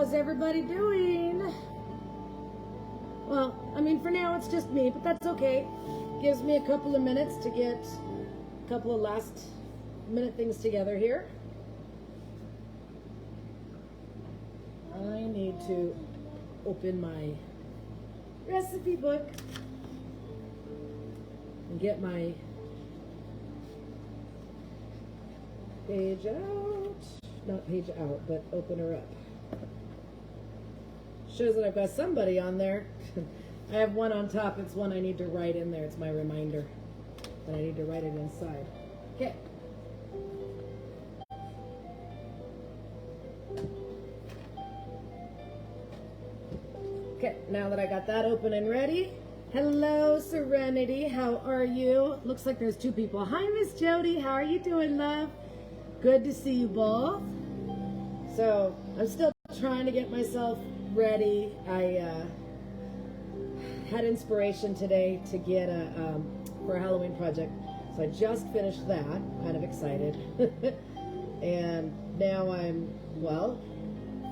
How's everybody doing? Well, I mean, for now it's just me, but that's okay. Gives me a couple of minutes to get a couple of last minute things together here. I need to open my recipe book and get my page out. Not page out, but open her up. Shows that I've got somebody on there. I have one on top. It's one I need to write in there. It's my reminder that I need to write it inside. Okay. Okay, now that I got that open and ready. Hello, Serenity. How are you? Looks like there's two people. Hi, Miss Jody. How are you doing, love? Good to see you both. So, I'm still trying to get myself ready. I had inspiration today to get for a Halloween project. So I just finished that. Kind of excited. And now I'm, well,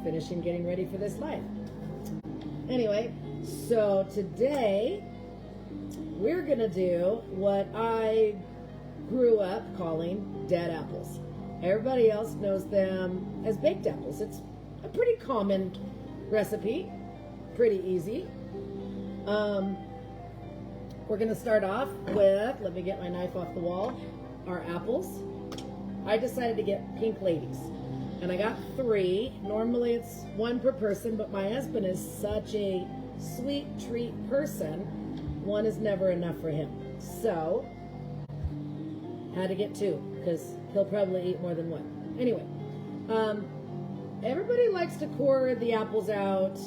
finishing getting ready for this live. Anyway, so today we're going to do what I grew up calling dead apples. Everybody else knows them as baked apples. It's a pretty common recipe, pretty easy. We're going to start off with, let me get my knife off the wall, our apples. I decided to get pink ladies. And I got 3. Normally it's 1 per person, but my husband is such a sweet treat person. 1 is never enough for him. So, had to get 2, because he'll probably eat more than 1. Anyway, everybody likes to core the apples out.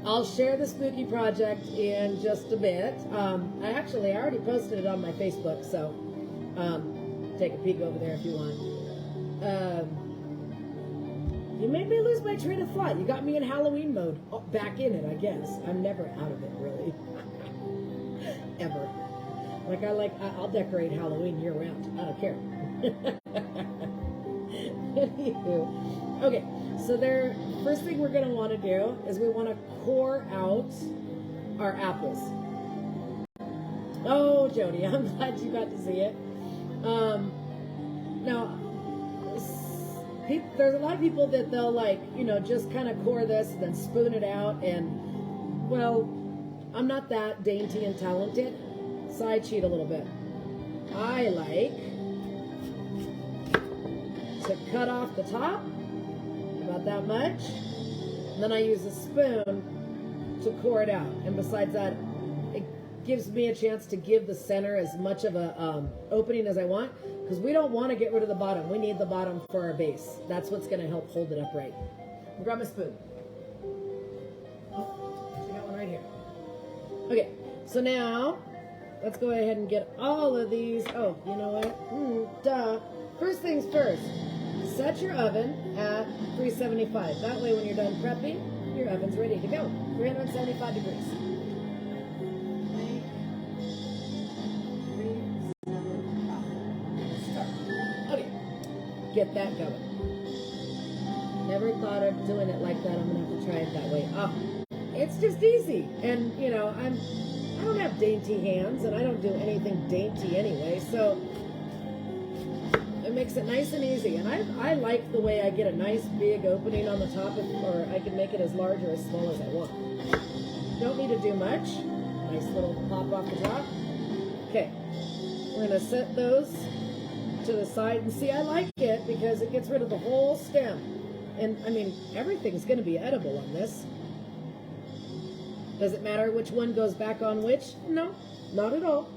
I'll share the spooky project in just a bit. I already posted it on my Facebook, so take a peek over there if you want. You made me lose my train of thought. You got me in Halloween mode. Oh, back in it, I guess. I'm never out of it, really. Ever. I'll decorate Halloween year round. I don't care. Anywho. Okay, so first thing we're going to want to do is we want to core out our apples. Oh, Jody, I'm glad you got to see it. Now, there's a lot of people that they'll just kind of core this and then spoon it out, and, well, I'm not that dainty and talented, so I cheat a little bit. I like to cut off the top, about that much, and then I use a spoon to core it out, and besides that, it gives me a chance to give the center as much of a opening as I want, because we don't want to get rid of the bottom. We need the bottom for our base. That's what's going to help hold it upright. Grab my spoon. Oh, I got one right here. Okay, so now let's go ahead and get all of these. Oh, you know what? Duh. First things first, set your oven at 375. That way when you're done prepping, your oven's ready to go. 375 degrees. Get that going. Never thought of doing it like that. I'm gonna have to try it that way. It's just easy, and I don't have dainty hands, and I don't do anything dainty anyway, so it makes it nice and easy. And I like the way I get a nice big opening on the top, or I can make it as large or as small as I want. Don't need to do much. Nice little pop off the top. Okay, we're gonna set those to the side, and see, I like it because it gets rid of the whole stem, and I mean everything's going to be edible on this. Does it matter which one goes back on which? No, not at all.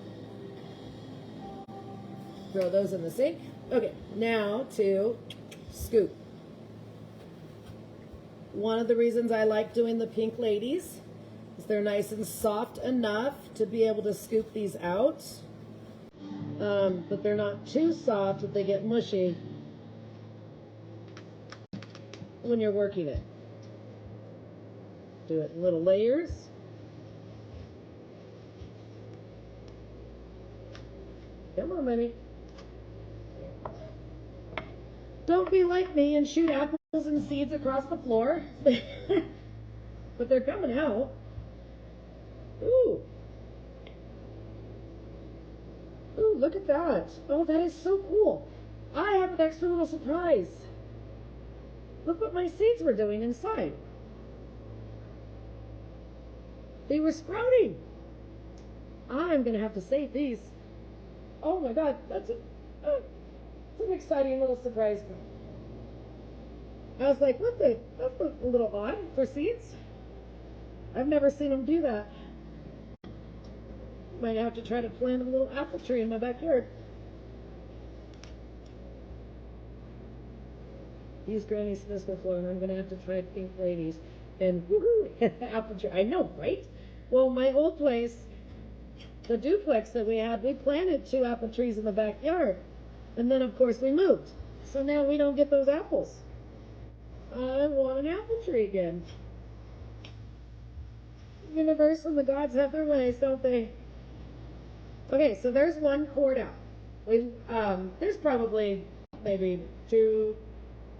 Throw those in the sink. Okay, now to scoop. One of the reasons I like doing the pink ladies is they're nice and soft enough to be able to scoop these out. But they're not too soft that they get mushy when you're working it. Do it in little layers. Come on, baby. Don't be like me and shoot apples and seeds across the floor. But they're coming out. Ooh. Ooh, look at that. Oh, that is so cool. I have an extra little surprise. Look what my seeds were doing inside. They were sprouting. I'm going to have to save these. Oh my God, that's an exciting little surprise. I was like, that's a little odd for seeds. I've never seen them do that. Might have to try to plant a little apple tree in my backyard. Use Granny Smith's before, and I'm going to have to try pink ladies. And woohoo, apple tree. I know, right? Well, my old place, the duplex that we had, we planted 2 apple trees in the backyard. And then, of course, we moved. So now we don't get those apples. I want an apple tree again. The universe and the gods have their ways, don't they? Okay, so there's 1 cord out. There's probably maybe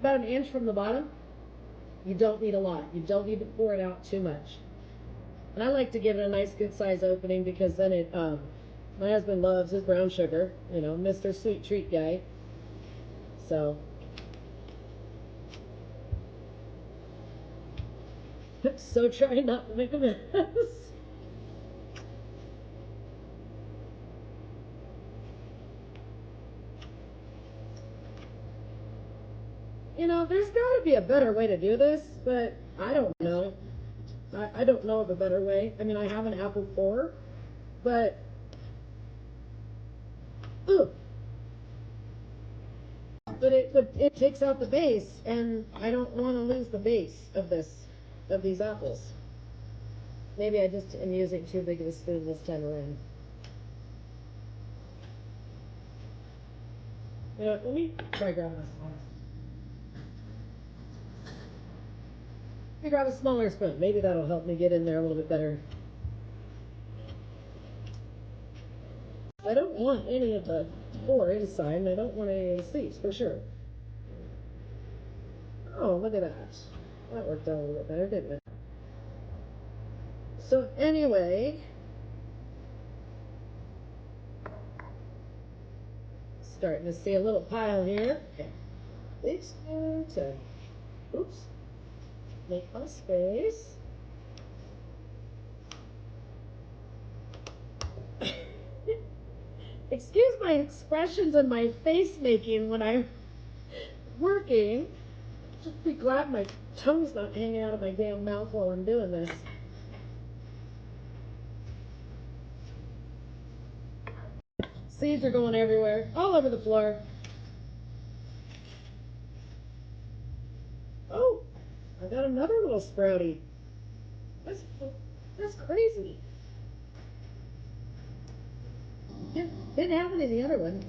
about an inch from the bottom. You don't need a lot. You don't need to pour it out too much. And I like to give it a nice good size opening because then it, my husband loves his brown sugar, you know, Mr. Sweet Treat guy. So, try not to make a mess. You know, there's got to be a better way to do this, but I don't know. I don't know of a better way. I mean, I have an apple core, but ooh, but it takes out the base, and I don't want to lose the base of these apples. Maybe I just am using too big of a spoon this time around. You know, let me try grabbing this one. Let me grab a smaller spoon. Maybe that'll help me get in there a little bit better. I don't want any of the core inside, and I don't want any of the seeds, for sure. Oh, look at that. That worked out a little bit better, didn't it? So anyway, starting to see a little pile here. Okay. It's going to, oops, make my space. Excuse my expressions and my face making when I'm working. Just be glad my tongue's not hanging out of my damn mouth while I'm doing this. Seeds are going everywhere, all over the floor. Oh, I got another little sprouty. That's crazy. Didn't have any of the other one.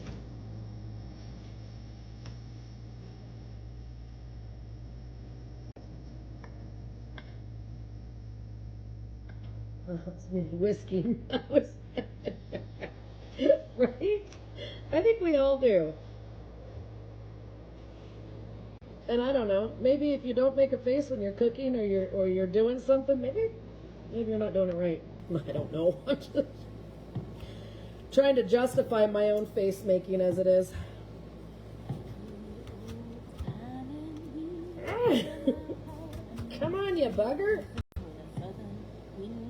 It's me whisking. Right? I think we all do. And I don't know. Maybe if you don't make a face when you're cooking or you're doing something, maybe you're not doing it right. I don't know. I'm just trying to justify my own face making as it is. Come on, you bugger.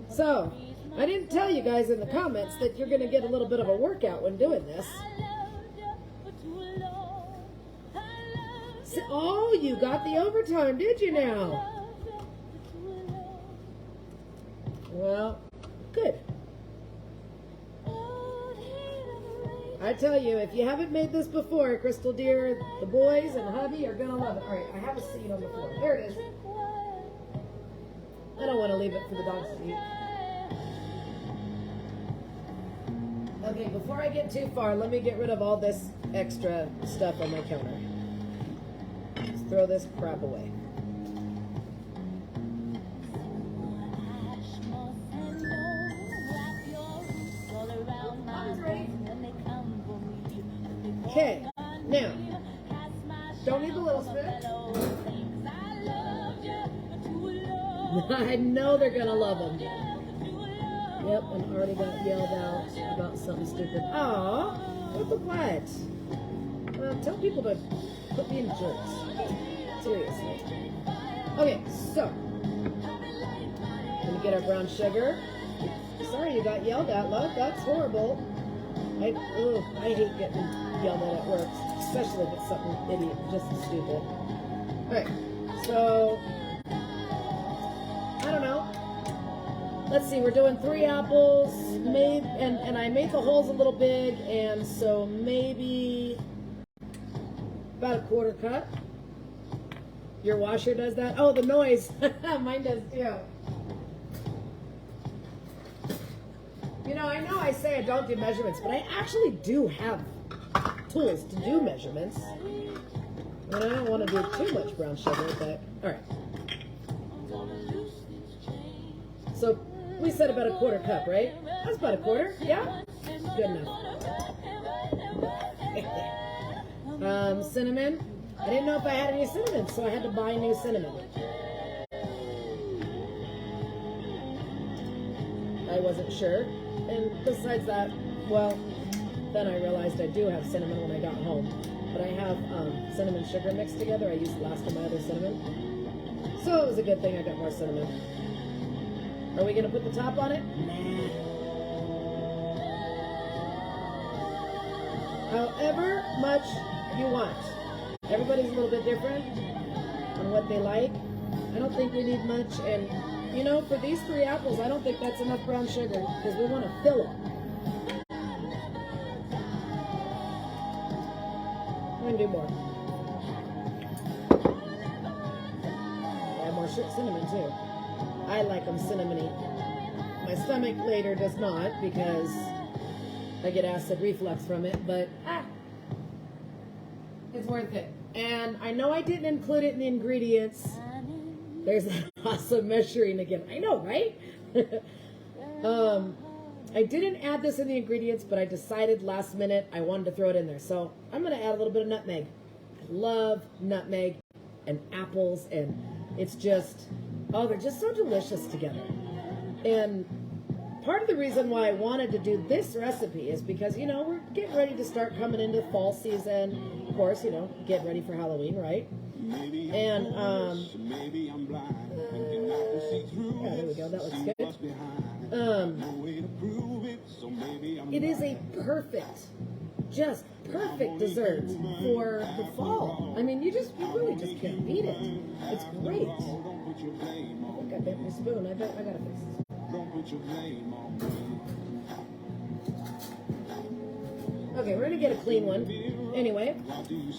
So, I didn't tell you guys in the comments that you're going to get a little bit of a workout when doing this. So, oh, you got the overtime, did you now? Well, good. I tell you, if you haven't made this before, Crystal dear, the boys and hubby are going to love it. All right, I have a seed on the floor. There it is. I don't want to leave it for the dogs to eat. Okay, before I get too far, let me get rid of all this extra stuff on my counter. Let's throw this crap away. Okay, now, Don't need the little spoon. I know they're gonna love them. Yep, and already got yelled out about something stupid. Aw, what? Tell people to quit being jerks. Seriously. Okay, so gonna get our brown sugar. Sorry you got yelled at, love. That's horrible. I hate getting yelled at work, especially if it's something idiot, just stupid. Alright, so I don't know. Let's see, we're doing 3 apples, and I made the holes a little big, and so maybe about a 1/4 cup. Your washer does that? Oh, the noise. Mine does too. You know I say I don't do measurements, but I actually do have tools to do measurements. And I don't want to do too much brown sugar, but all right. So we said about a 1/4 cup, right? That's about a 1/4, yeah? Good enough. Cinnamon. I didn't know if I had any cinnamon, so I had to buy new cinnamon. I wasn't sure. And besides that, well, then I realized I do have cinnamon when I got home. But I have cinnamon sugar mixed together. I used the last of my other cinnamon. So it was a good thing I got more cinnamon. Are we going to put the top on it? Nah. However much you want. Everybody's a little bit different on what they like. I don't think we need much. And, you know, for these 3 apples, I don't think that's enough brown sugar because we want to fill them. I'm going to do more. Add more cinnamon, too. I like them cinnamony. My stomach later does not because I get acid reflux from it, but it's worth it. And I know I didn't include it in the ingredients. There's that awesome measuring again. I know, right? I didn't add this in the ingredients, but I decided last minute I wanted to throw it in there. So I'm going to add a little bit of nutmeg. I love nutmeg and apples, and it's just, oh, they're just so delicious together. And part of the reason why I wanted to do this recipe is because, you know, we're getting ready to start coming into fall season. Of course, you know, get ready for Halloween, right? And, yeah, there we go. That looks good. It is a perfect, just perfect dessert for the fall. I mean, you really just can't beat it. It's great. I think I bent my spoon. I bet I gotta fix this. Okay, we're gonna get a clean one. Anyway,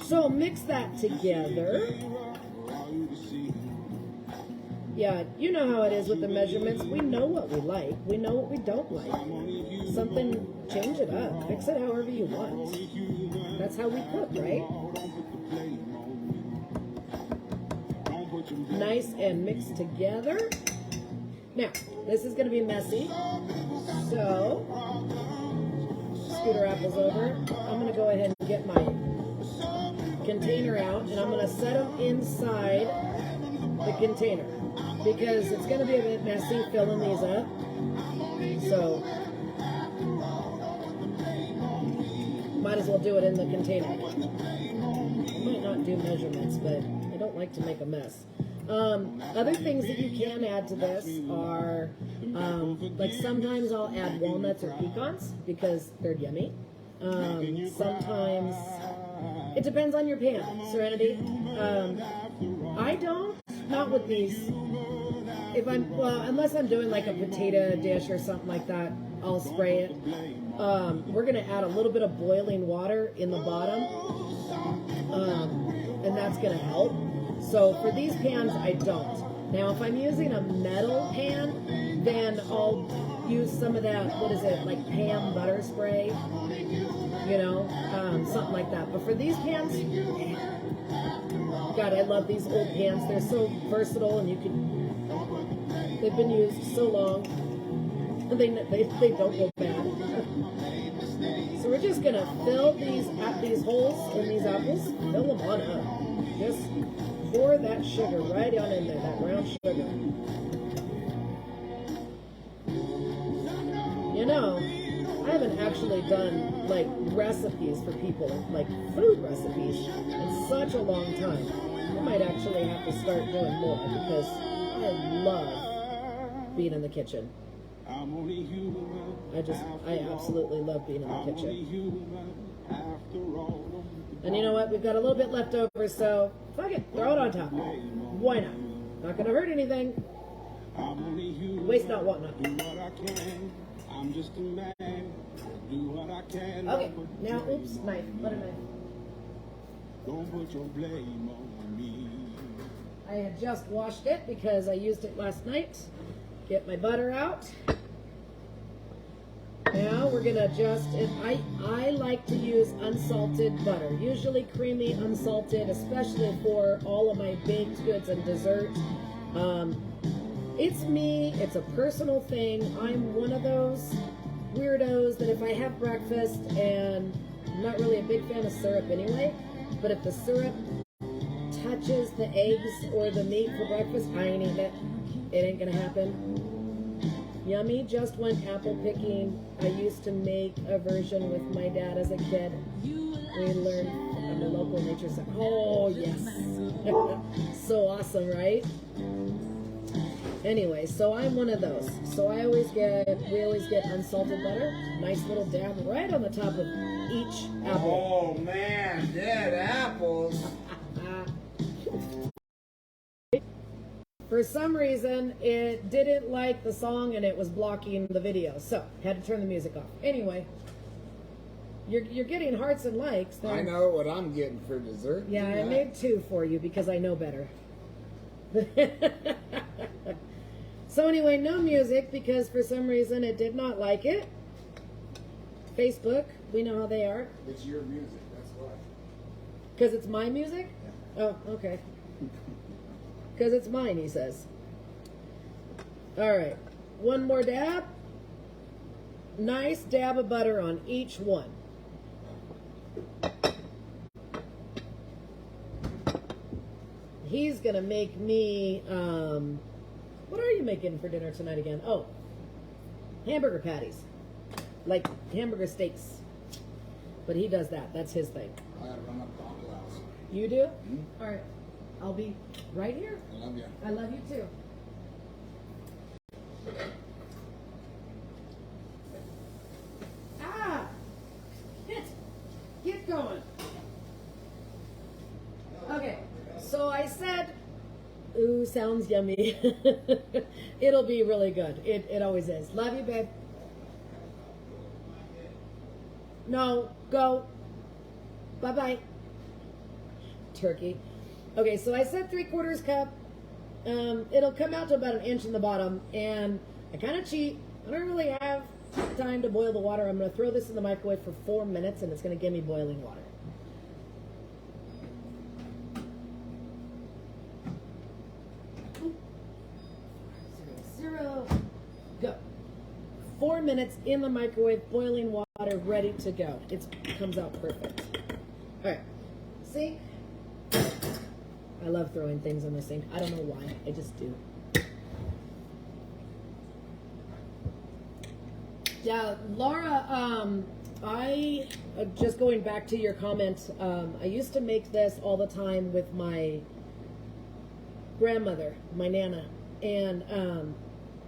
so mix that together. Yeah, you know how it is with the measurements. We know what we like. We know what we don't like. Something, change it up. Fix it however you want. That's how we cook, right? Nice and mixed together. Now, this is going to be messy. So, scoot our apples over. I'm going to go ahead and get my container out, and I'm going to set them inside the container because it's going to be a bit messy filling these up. So, might as well do it in the container. I might not do measurements, but I don't like to make a mess. Other things that you can add to this are, like sometimes I'll add walnuts or pecans because they're yummy. Sometimes, it depends on your pan, Serenity. I don't, not with these. Unless I'm doing like a potato dish or something like that, I'll spray it. We're going to add a little bit of boiling water in the bottom, and that's going to help. So for these pans, I don't. Now, if I'm using a metal pan, then I'll use some of that, what is it, like pan butter spray, you know, something like that. But for these pans, God, I love these old pans. They're so versatile, and they've been used so long, and they don't go bad. So we're just just gonna fill these holes in these apples. Fill them on up. Just pour that sugar right on in there, that brown sugar. You know, I haven't actually done like recipes for people, like food recipes, in such a long time. I might actually have to start doing more because I love being in the kitchen. I absolutely love being in the kitchen. And you know what? We've got a little bit left over, so fuck it, throw it on top. Why not? Not gonna hurt anything. Waste not, want not. Okay, now, oops, knife. What a knife. Don't put your blame on me. I had just washed it because I used it last night. Get my butter out. Now we're gonna I like to use unsalted butter, usually creamy unsalted, especially for all of my baked goods and dessert. It's me, it's a personal thing. I'm one of those weirdos that if I have breakfast, and I'm not really a big fan of syrup anyway, but if the syrup touches the eggs or the meat for breakfast, I ain't eating it. It ain't gonna happen. Yummy just went apple picking. I used to make a version with my dad as a kid. We learned from the local nature center. Oh, yes. So awesome, right? Anyway, so I'm one of those. So we always get unsalted butter. Nice little dab right on the top of each apple. Oh, man, dead apples. For some reason, it didn't like the song and it was blocking the video. So, had to turn the music off. Anyway, you're getting hearts and likes. Then. I know what I'm getting for dessert. Yeah, I made 2 for you because I know better. So anyway, no music because for some reason it did not like it. Facebook, we know how they are. It's your music, that's why. Because it's my music? Yeah. Oh, okay. Because it's mine, he says. All right, one more dab. Nice dab of butter on each one. He's gonna make me, what are you making for dinner tonight again? Oh, hamburger patties. Like hamburger steaks. But he does that, that's his thing. I gotta run up to Uncle Al's. You do? Mm-hmm. All right, I'll be right here. I love you. I love you too. Ah! Get going. Okay, so I said, ooh, sounds yummy. It'll be really good. It always is. Love you, babe. No, go. Bye-bye. Turkey. Okay, so I said 3/4 cup. It'll come out to about 1 inch in the bottom, and I kind of cheat. I don't really have time to boil the water. I'm going to throw this in the microwave for 4 minutes, and it's going to give me boiling water. Zero. Go. 4 minutes in the microwave, boiling water, ready to go. It comes out perfect. All right. See? I love throwing things in the sink. I don't know why. I just do. Yeah, Laura, I, just going back to your comment, I used to make this all the time with my grandmother, my Nana. And,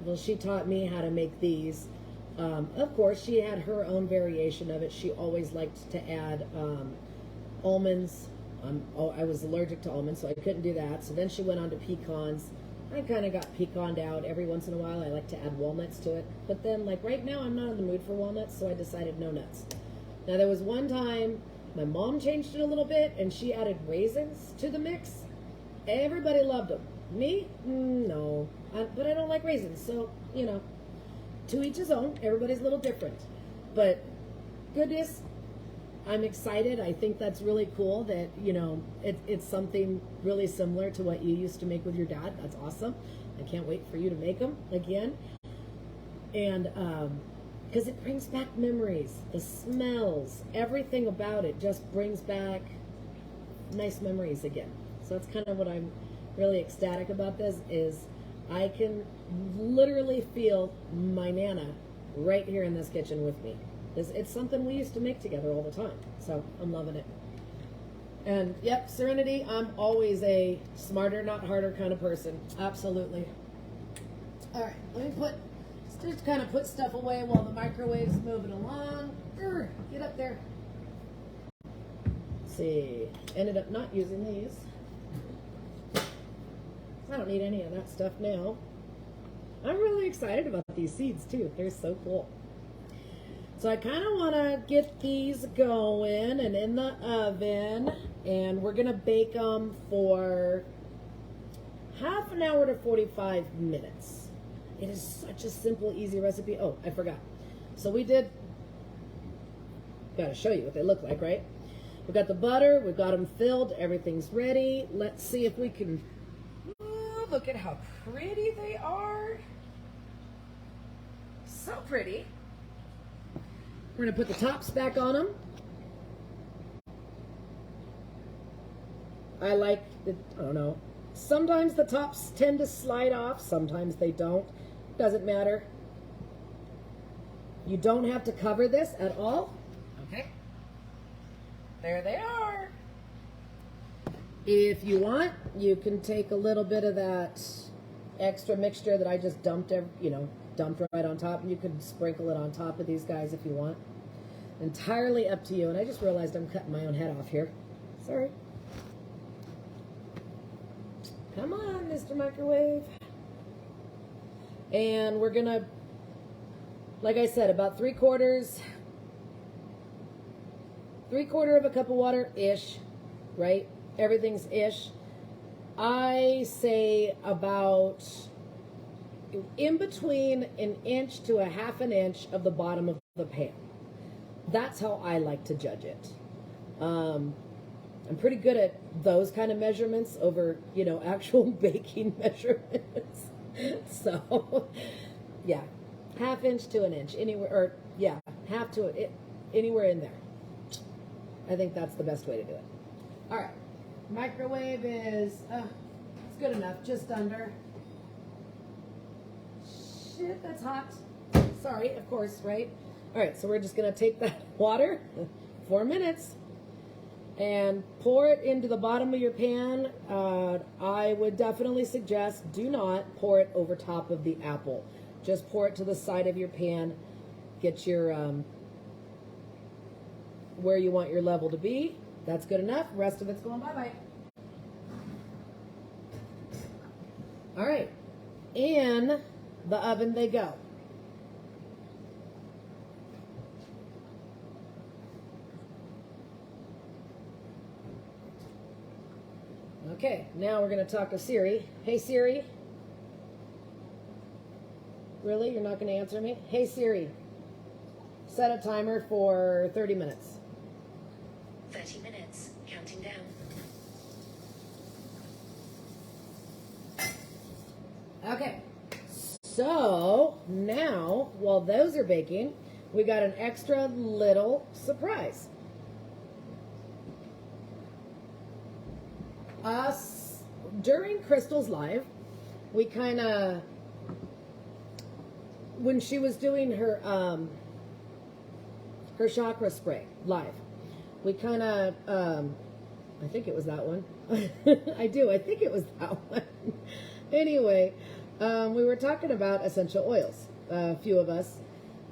well, she taught me how to make these. Of course, she had her own variation of it. She always liked to add almonds. I was allergic to almonds, so I couldn't do that. So then she went on to pecans. I kind of got pecaned out every once in a while. I like to add walnuts to it. But then, like right now, I'm not in the mood for walnuts, so I decided no nuts. Now, there was one time my mom changed it a little bit, and she added raisins to the mix. Everybody loved them. Me? No. But I don't like raisins, so, you know, to each his own. Everybody's a little different. But goodness, I'm excited. I think that's really cool that, you know, it's something really similar to what you used to make with your dad. That's awesome. I can't wait for you to make them again. And because it brings back memories, the smells, everything about it just brings back nice memories again. So that's kind of what I'm really ecstatic about this, is I can literally feel my Nana right here in this kitchen with me. It's something we used to make together all the time. So I'm loving it. And yep, Serenity, I'm always a smarter, not harder kind of person. Absolutely. All right, let me just kind of put stuff away while the microwave's moving along. Get up there. Let's see, ended up not using these. I don't need any of that stuff now. I'm really excited about these seeds too. They're so cool. So I kind of want to get these going and in the oven, and we're going to bake them for half an hour to 45 minutes. It is such a simple, easy recipe. Oh, I forgot. So we got to show you what they look like, right? We've got the butter, we've got them filled, everything's ready. Let's see if we can, look at how pretty they are. So pretty. We're going to put the tops back on them. I don't know. Sometimes the tops tend to slide off, sometimes they don't. Doesn't matter. You don't have to cover this at all. Okay. There they are. If you want, you can take a little bit of that extra mixture that I just dumped right on top, and you could sprinkle it on top of these guys if you want. Entirely up to you. And I just realized I'm cutting my own head off here. Sorry. Come on, Mr. Microwave. And we're gonna, like I said, about 3/4 of a cup of water-ish, right? Everything's ish. I say about in between an inch to a half an inch of the bottom of the pan. That's how I like to judge it. I'm pretty good at those kind of measurements over, actual baking measurements. So, yeah, half inch to an inch, anywhere, anywhere in there. I think that's the best way to do it. All right, microwave is, it's good enough, just under. Shit, that's hot. Sorry, of course, right? All right, so we're just gonna take that water, 4 minutes, and pour it into the bottom of your pan. I would definitely suggest do not pour it over top of the apple. Just pour it to the side of your pan. Get your, where you want your level to be. That's good enough. The rest of it's going bye-bye. All right, in the oven they go. Okay, now we're going to talk to Siri. Hey, Siri. Really? You're not going to answer me? Hey, Siri. Set a timer for 30 minutes. 30 minutes. Counting down. Okay. So, now, while those are baking, we got an extra little surprise. During Crystal's live, we kind of, when she was doing her chakra spray live, we kind of, I think it was that one. I think it was that one. Anyway, we were talking about essential oils, a few of us,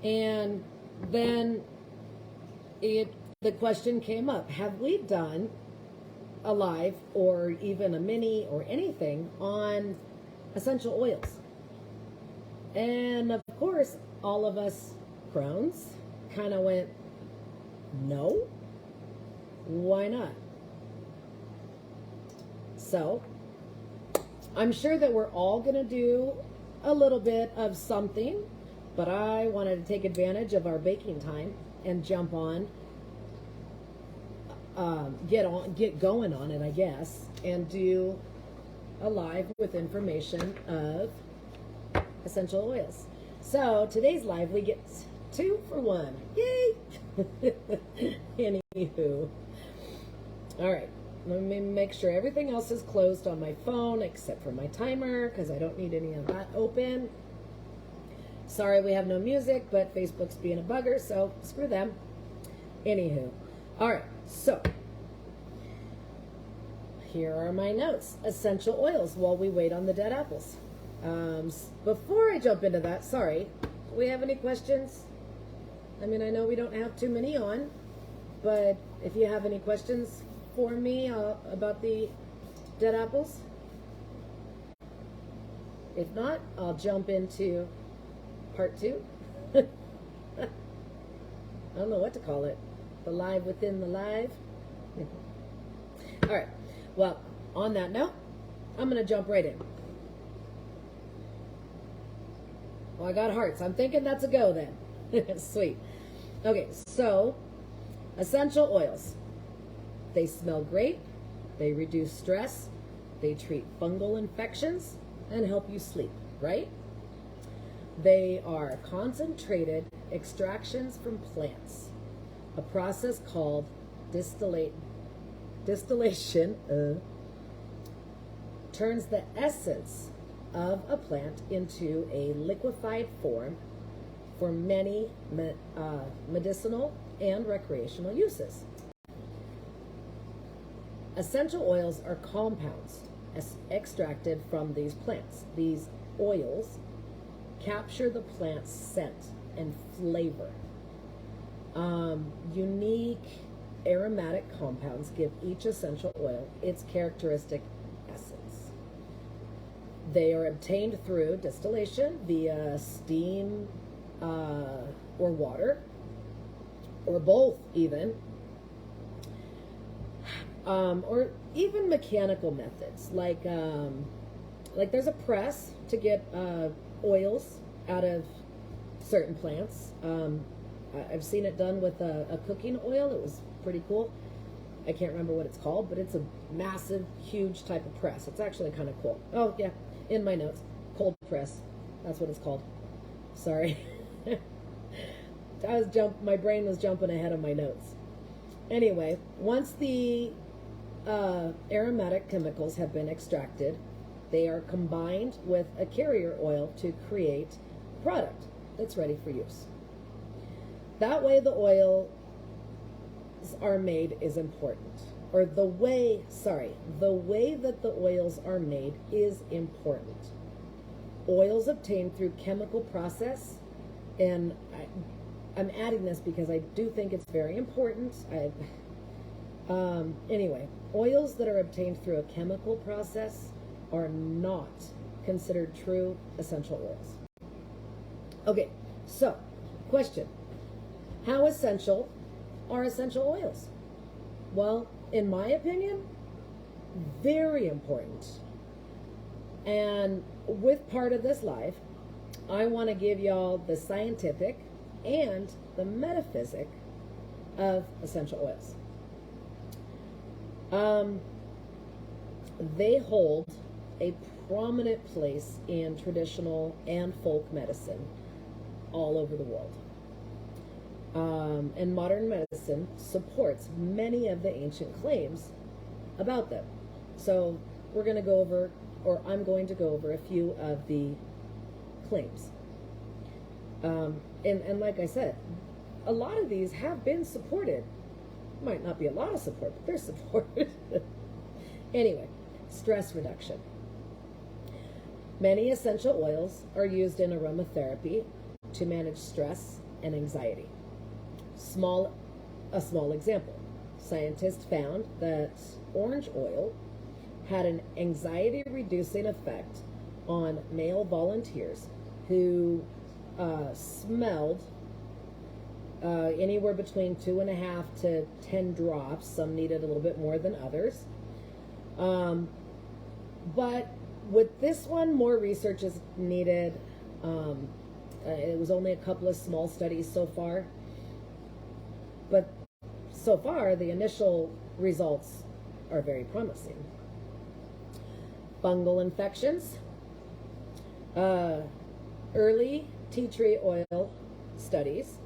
and then the question came up, have we done a live or even a mini or anything on essential oils? And of course, all of us crones kind of went, no, why not? So I'm sure that we're all going to do a little bit of something, but I wanted to take advantage of our baking time and jump on, get going on it, I guess, and do a live with information of essential oils. So today's live, we get 2 for 1. Yay! Anywho. All right. Let me make sure everything else is closed on my phone except for my timer because I don't need any of that open. Sorry we have no music, but Facebook's being a bugger, so screw them. Anywho. All right. So here are my notes. Essential oils while we wait on the dead apples. Before I jump into that, sorry, do we have any questions? I mean, I know we don't have too many on, but if you have any questions for me about the dead apples, if not, I'll jump into part 2. I don't know what to call it. The live within the live. All right. Well, on that note, I'm going to jump right in. Well, I got hearts. I'm thinking that's a go then. Sweet. Okay, so essential oils. They smell great. They reduce stress. They treat fungal infections and help you sleep, right? They are concentrated extractions from plants, a process called distillation turns the essence of a plant into a liquefied form for many medicinal and recreational uses. Essential oils are compounds extracted from these plants. These oils capture the plant's scent and flavor. Unique aromatic compounds give each essential oil its characteristic essence. They are obtained through distillation via steam or water, or both even, or even mechanical methods like there's a press to get oils out of certain plants. I've seen it done with a cooking oil. It was pretty cool. I can't remember what it's called, but it's a massive, huge type of press. It's actually kind of cool. Oh, yeah, in my notes. Cold press. That's what it's called. Sorry. My brain was jumping ahead of my notes. Anyway, once the aromatic chemicals have been extracted, they are combined with a carrier oil to create a product that's ready for use. That way the oils are made is important. Or the way that the oils are made is important. Oils obtained through chemical process, and I'm adding this because I do think it's very important. Anyway, oils that are obtained through a chemical process are not considered true essential oils. Okay, so, question. How essential are essential oils? Well, in my opinion, very important. And with part of this live, I want to give y'all the scientific and the metaphysic of essential oils. They hold a prominent place in traditional and folk medicine all over the world. And modern medicine supports many of the ancient claims about them. So I'm going to go over a few of the claims. And like I said, a lot of these have been supported. Might not be a lot of support, but they're supported. Anyway, stress reduction. Many essential oils are used in aromatherapy to manage stress and anxiety. A small example. Scientists found that orange oil had an anxiety-reducing effect on male volunteers who smelled anywhere between 2.5 to 10 drops. Some needed a little bit more than others. But with this one, more research is needed. It was only a couple of small studies so far. But so far, the initial results are very promising. Fungal infections. Early tea tree oil studies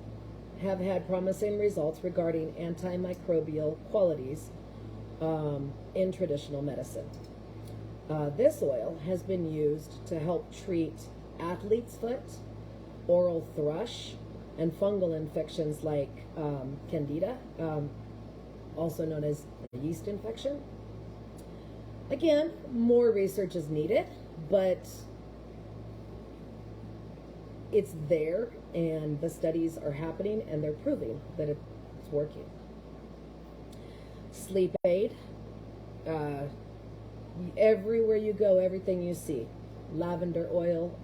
have had promising results regarding antimicrobial qualities in traditional medicine. This oil has been used to help treat athlete's foot, oral thrush, and fungal infections like candida, also known as yeast infection. Again, more research is needed, but it's there, and the studies are happening, and they're proving that it's working. Sleep aid. Everywhere you go, everything you see, lavender oil,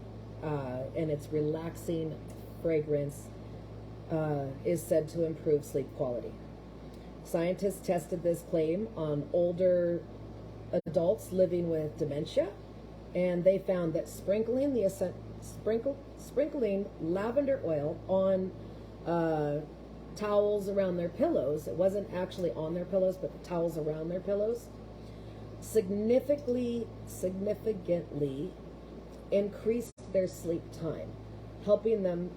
and its relaxing fragrance is said to improve sleep quality. Scientists tested this claim on older adults living with dementia, and they found that sprinkling lavender oil on towels around their pillows, it wasn't actually on their pillows, but the towels around their pillows, significantly increased their sleep time, helping them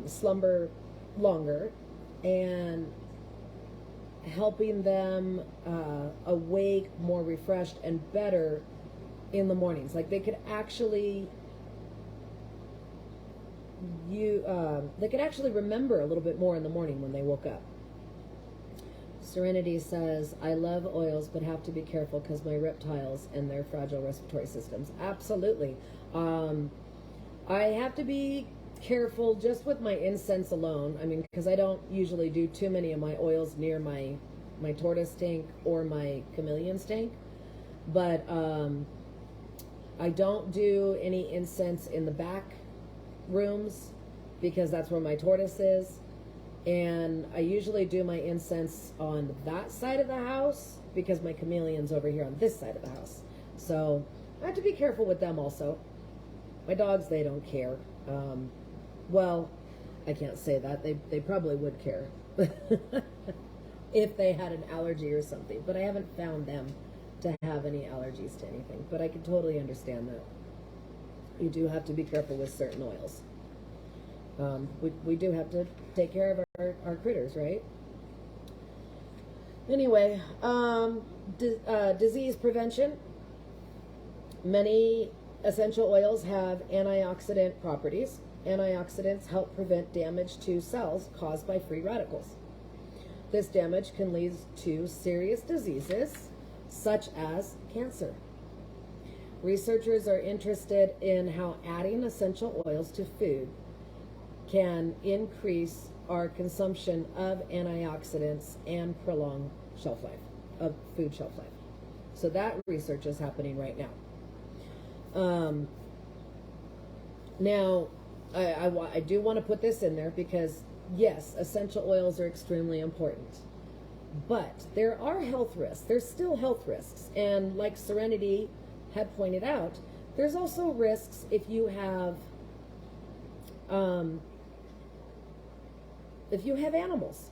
slumber longer and helping them awake more refreshed and better in the mornings. Like they could actually remember a little bit more in the morning when they woke up. Serenity says, I love oils, but have to be careful because my reptiles and their fragile respiratory systems. Absolutely. I have to be careful just with my incense alone. I mean, because I don't usually do too many of my oils near my tortoise tank or my chameleon's tank. But I don't do any incense in the back rooms because that's where my tortoise is. And I usually do my incense on that side of the house because my chameleon's over here on this side of the house. So I have to be careful with them also. My dogs, they don't care. Well, I can't say that. They probably would care if they had an allergy or something. But I haven't found them to have any allergies to anything. But I can totally understand that. You do have to be careful with certain oils. We do have to take care of our critters, right? Anyway, disease prevention. Many essential oils have antioxidant properties. Antioxidants help prevent damage to cells caused by free radicals. This damage can lead to serious diseases such as cancer. Researchers are interested in how adding essential oils to food can increase our consumption of antioxidants and prolong shelf life, of food shelf life. So that research is happening right now. Now, I do want to put this in there because, yes, essential oils are extremely important. But there are health risks. There's still health risks. And like Serenity had pointed out, there's also risks if you have animals,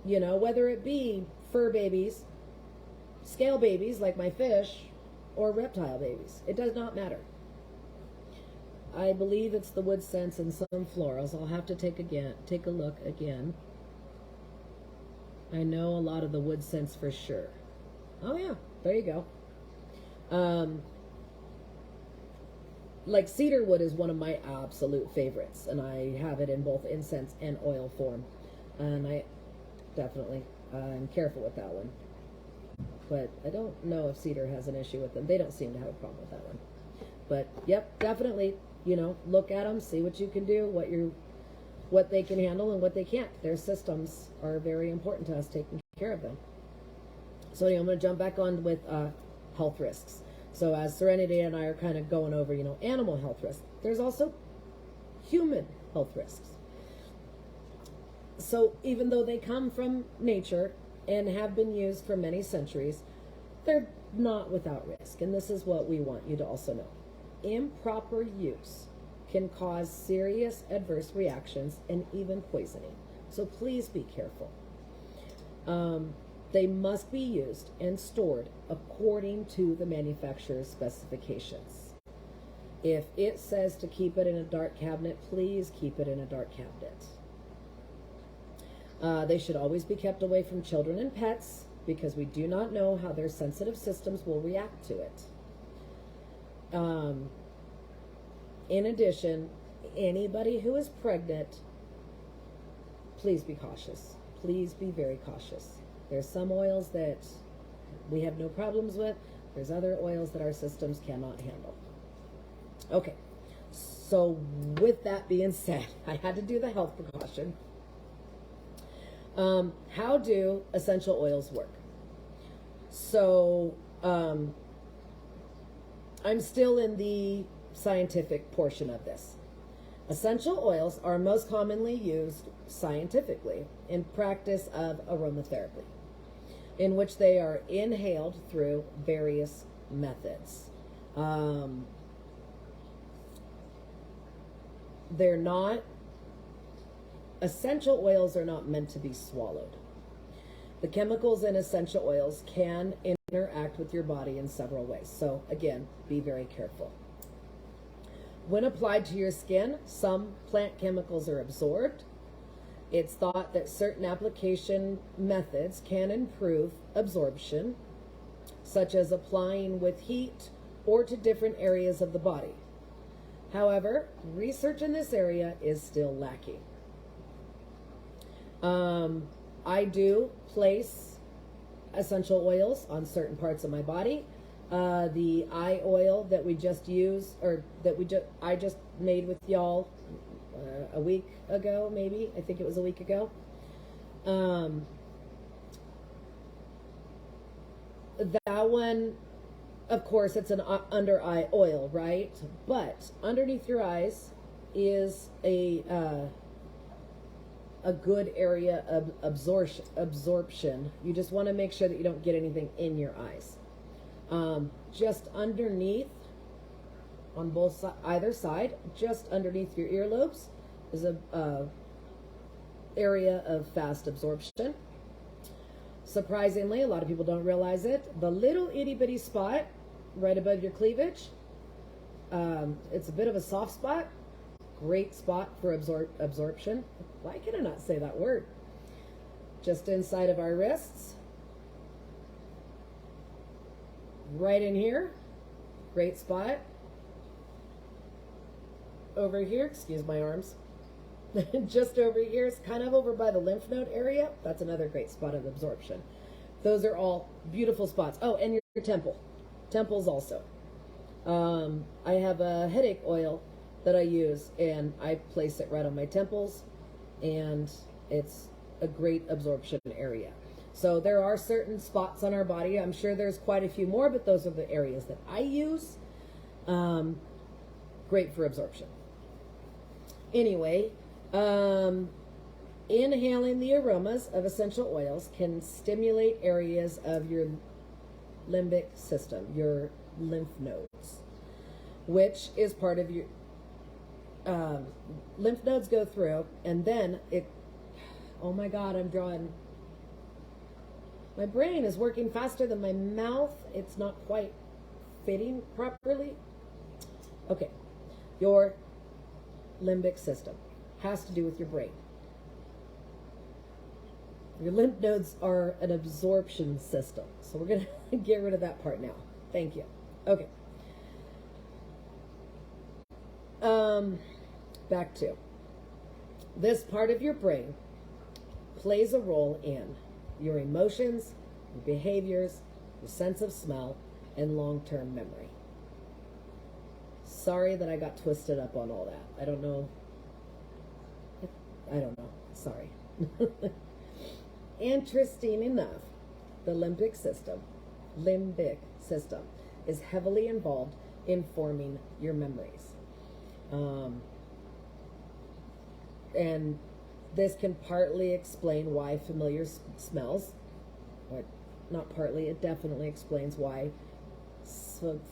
you know, whether it be fur babies, scale babies like my fish, or reptile babies. It does not matter. I believe it's the wood scents and some florals. I'll have to take a look again. I know a lot of the wood scents for sure. Oh yeah, there you go. Like cedar wood is one of my absolute favorites, and I have it in both incense and oil form. And I definitely am careful with that one. But I don't know if cedar has an issue with them. They don't seem to have a problem with that one. But yep, definitely, you know, look at them, see what you can do, what they can handle and what they can't. Their systems are very important to us, taking care of them. So anyway, I'm going to jump back on with health risks. So as Serenity and I are kind of going over, you know, animal health risks, there's also human health risks. So even though they come from nature and have been used for many centuries, they're not without risk. And this is what we want you to also know. Improper use can cause serious adverse reactions and even poisoning. So please be careful. They must be used and stored according to the manufacturer's specifications. If it says to keep it in a dark cabinet, please keep it in a dark cabinet. They should always be kept away from children and pets because we do not know how their sensitive systems will react to it. In addition, anybody who is pregnant, please be cautious. Please be very cautious. There's some oils that we have no problems with. There's other oils that our systems cannot handle. Okay, so with that being said, I had to do the health precaution. How do essential oils work? So, I'm still in the scientific portion of this. Essential oils are most commonly used scientifically in practice of aromatherapy, in which they are inhaled through various methods. Essential oils are not meant to be swallowed. The chemicals in essential oils can interact with your body in several ways. So again, be very careful. When applied to your skin, some plant chemicals are absorbed. It's thought that certain application methods can improve absorption, such as applying with heat or to different areas of the body. However, research in this area is still lacking. I do place essential oils on certain parts of my body. The eye oil that we just used, or that I just made with y'all a week ago, maybe. I think it was a week ago. That one, of course, it's an under eye oil, right? But underneath your eyes is a good area of absorption. You just want to make sure that you don't get anything in your eyes. Just underneath, on both either side, just underneath your earlobes is a area of fast absorption. Surprisingly, a lot of people don't realize it. The little itty bitty spot right above your cleavage, it's a bit of a soft spot. Great spot for absorption. Why can I not say that word? Just inside of our wrists. Right in here. Great spot. Over here, excuse my arms. Just over here, it's kind of over by the lymph node area. That's another great spot of absorption. Those are all beautiful spots. Oh, and your temple. Temples also. I have a headache oil that I use, and I place it right on my temples, and it's a great absorption area. So there are certain spots on our body. I'm sure there's quite a few more, but those are the areas that I use. Great for absorption. Anyway, inhaling the aromas of essential oils can stimulate areas of your limbic system, your lymph nodes, which is part of your lymph nodes go through, and then oh my God, I'm drawing. My brain is working faster than my mouth. It's not quite fitting properly. Okay, your limbic system has to do with your brain. Your lymph nodes are an absorption system. So we're going to get rid of that part now. Thank you. Okay. Back to this part of your brain plays a role in your emotions, your behaviors, your sense of smell, and long-term memory. Sorry that I got twisted up on all that. I don't know. Sorry. Interesting enough, the limbic system is heavily involved in forming your memories. And this can partly explain why familiar smells, or not partly, it definitely explains why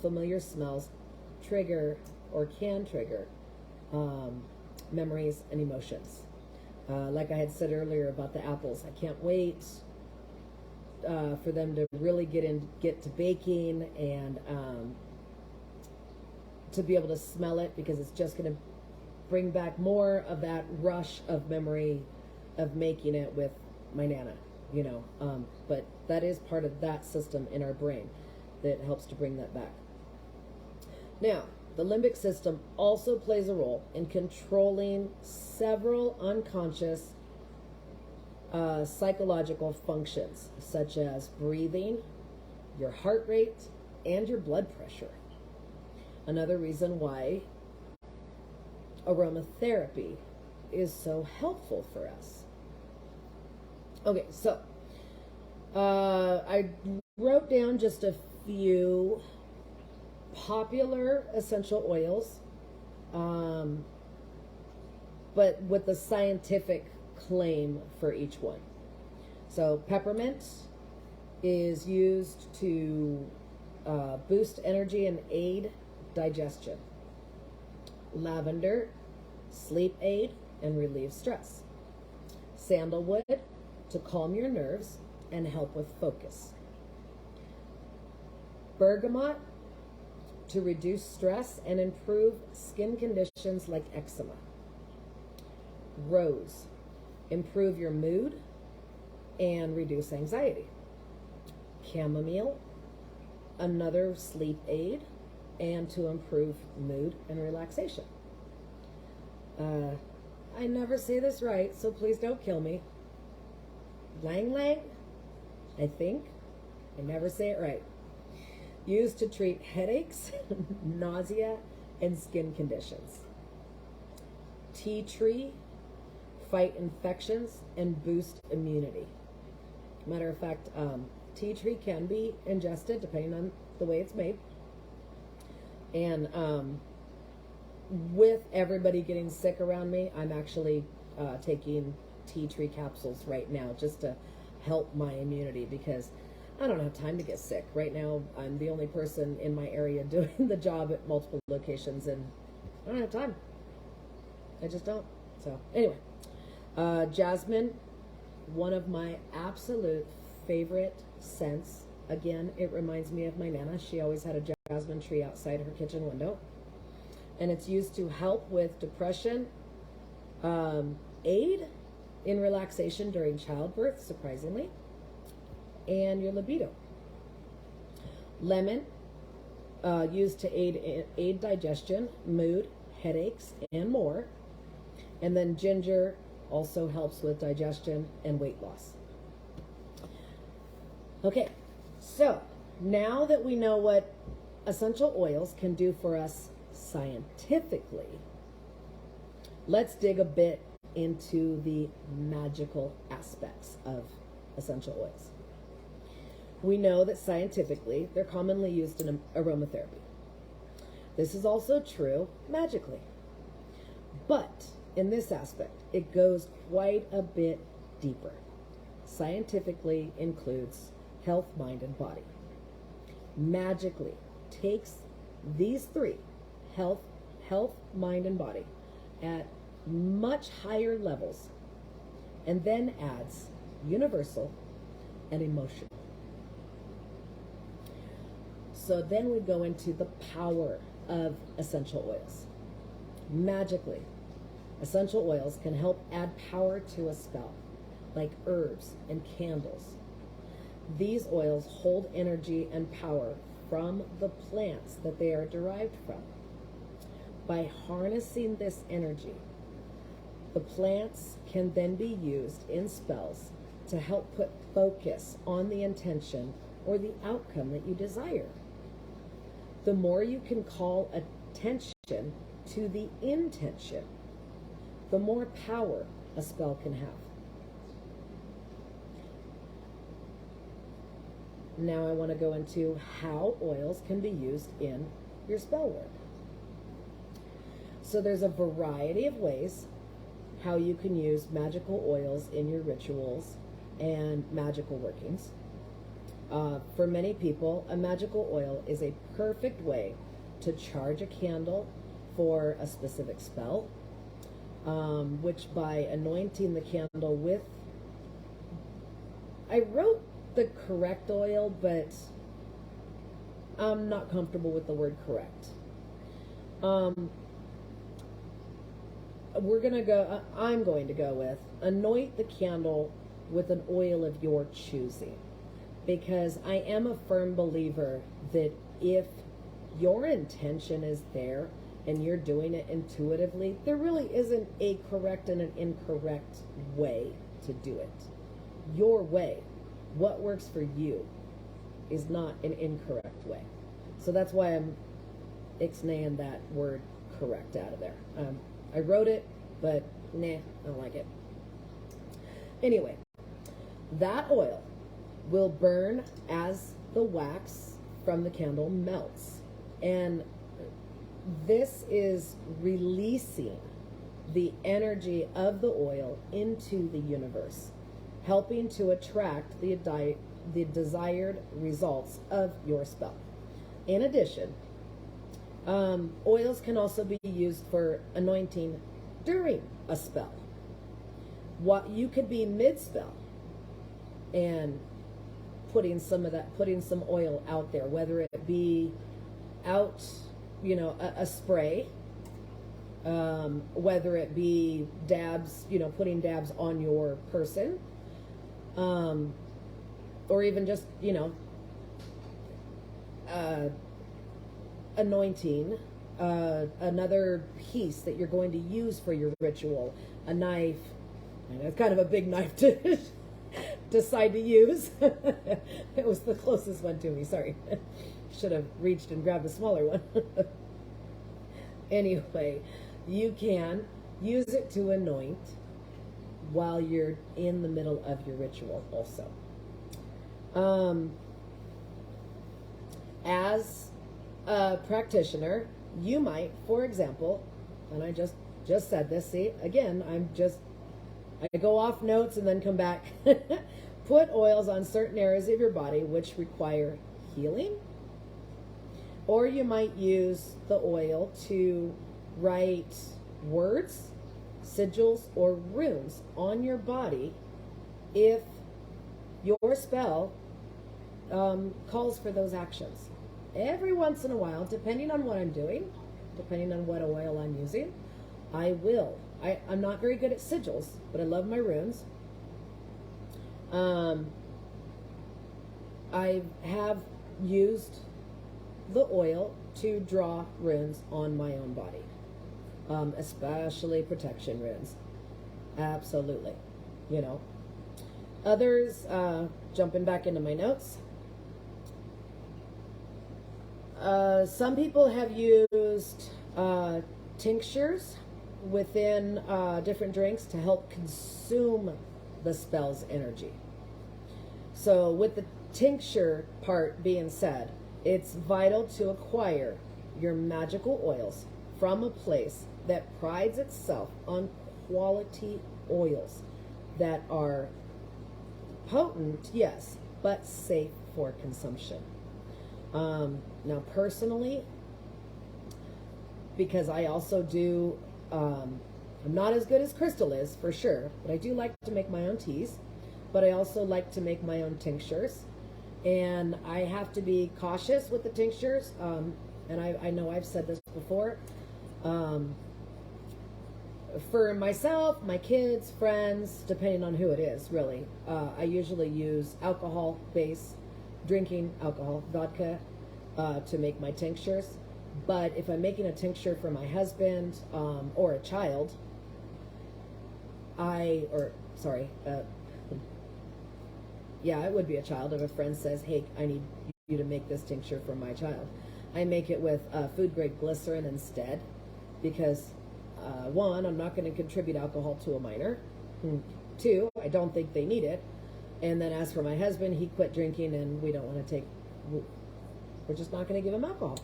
familiar smells trigger or can trigger memories and emotions. Like I had said earlier about the apples, I can't wait for them to really get to baking and to be able to smell it, because it's just going to bring back more of that rush of memory of making it with my Nana, you know. But that is part of that system in our brain that helps to bring that back. Now, the limbic system also plays a role in controlling several unconscious psychological functions, such as breathing, your heart rate, and your blood pressure. Another reason why aromatherapy is so helpful for us. Okay, so I wrote down just a few popular essential oils, but with the scientific claim for each one. So peppermint is used to boost energy and aid digestion. Lavender, sleep aid and relieve stress. Sandalwood, to calm your nerves and help with focus. Bergamot, to reduce stress and improve skin conditions like eczema. Rose, improve your mood and reduce anxiety. Chamomile, another sleep aid and to improve mood and relaxation. I never say this right, so please don't kill me. Lang Lang, I think. I never say it right. Used to treat headaches, nausea, and skin conditions. Tea tree, fight infections and boost immunity. Matter of fact, tea tree can be ingested depending on the way it's made. And with everybody getting sick around me, I'm actually taking tea tree capsules right now just to help my immunity, because I don't have time to get sick. Right now, I'm the only person in my area doing the job at multiple locations, and I don't have time. I just don't. So anyway, jasmine, one of my absolute favorite scents. Again, it reminds me of my Nana. She always had a jasmine tree outside her kitchen window. And it's used to help with depression, aid in relaxation during childbirth, surprisingly, and your libido. Lemon, used to aid digestion, mood, headaches, and more. And then ginger also helps with digestion and weight loss. Okay, so now that we know what essential oils can do for us scientifically, let's dig a bit into the magical aspects of essential oils. We know that scientifically they're commonly used in aromatherapy. This is also true magically. But in this aspect, it goes quite a bit deeper. Scientifically includes health, mind, and body. Magically takes these three, health, mind, and body, at much higher levels, and then adds universal and emotional. So then we go into the power of essential oils. Magically, essential oils can help add power to a spell, like herbs and candles. These oils hold energy and power from the plants that they are derived from. By harnessing this energy, the plants can then be used in spells to help put focus on the intention or the outcome that you desire. The more you can call attention to the intention, the more power a spell can have. Now I want to go into how oils can be used in your spell work. So there's a variety of ways how you can use magical oils in your rituals and magical workings. For many people, a magical oil is a perfect way to charge a candle for a specific spell, which by anointing the candle with, I wrote the correct oil, but I'm not comfortable with the word correct. I'm going to go with anoint the candle with an oil of your choosing, because I am a firm believer that if your intention is there and you're doing it intuitively, there really isn't a correct and an incorrect way to do it. Your way, what works for you, is not an incorrect way. So that's why I'm ixnaying that word correct out of there. I wrote it, but nah, I don't like it. Anyway, that oil will burn as the wax from the candle melts. And this is releasing the energy of the oil into the universe, helping to attract the desired results of your spell. In addition, oils can also be used for anointing during a spell. What you could be mid-spell and putting some oil out there, whether it be out, a spray, whether it be dabs, putting dabs on your person, or even just, anointing another piece that you're going to use for your ritual, a knife. And it's kind of a big knife to decide to use. It was the closest one to me, sorry. Should have reached and grabbed a smaller one. Anyway, you can use it to anoint while you're in the middle of your ritual also. As a practitioner, you might, for example, and I just said this, see, again, I go off notes and then come back. Put oils on certain areas of your body which require healing. Or you might use the oil to write words, sigils, or runes on your body if your spell calls for those actions. Every once in a while, depending on what I'm doing, depending on what oil I'm using, I'm not very good at sigils, but I love my runes. I have used the oil to draw runes on my own body, especially protection runes. Absolutely. Others, jumping back into my notes, some people have used tinctures within different drinks to help consume the spell's energy. So with the tincture part being said, it's vital to acquire your magical oils from a place that prides itself on quality oils that are potent, yes, but safe for consumption. Now personally, because I also do, I'm not as good as Crystal is, for sure, but I do like to make my own teas, but I also like to make my own tinctures, and I have to be cautious with the tinctures, and I know I've said this before, for myself, my kids, friends, depending on who it is, really, I usually use alcohol-based drinking alcohol, vodka, to make my tinctures. But if I'm making a tincture for my husband or a child, it would be a child. If a friend says, hey, I need you to make this tincture for my child, I make it with food grade glycerin instead, because one, I'm not going to contribute alcohol to a minor. Two, I don't think they need it. And then as for my husband, he quit drinking, and we don't want to we're just not going to give him alcohol.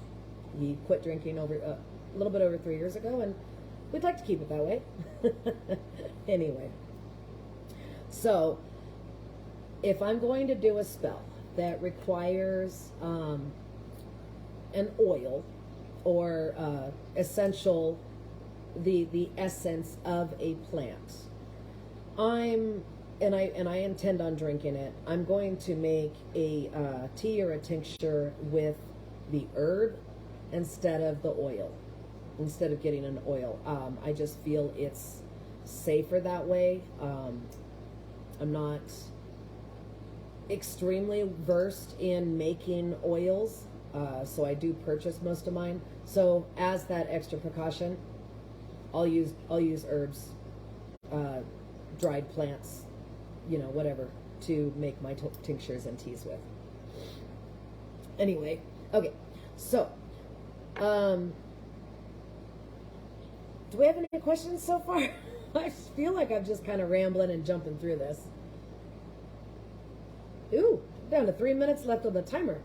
He quit drinking over a little bit over 3 years ago, and we'd like to keep it that way. Anyway, so if I'm going to do a spell that requires an oil or essential, the essence of a plant, and I intend on drinking it, I'm going to make a tea or a tincture with the herb instead of the oil, instead of getting an oil. I just feel it's safer that way. I'm not extremely versed in making oils, so I do purchase most of mine. So as that extra precaution, I'll use herbs, dried plants, you know, whatever, to make my tinctures and teas with. Anyway, okay, so do we have any questions so far? I feel like I'm just kind of rambling and jumping through this. Ooh, down to 3 minutes left on the timer.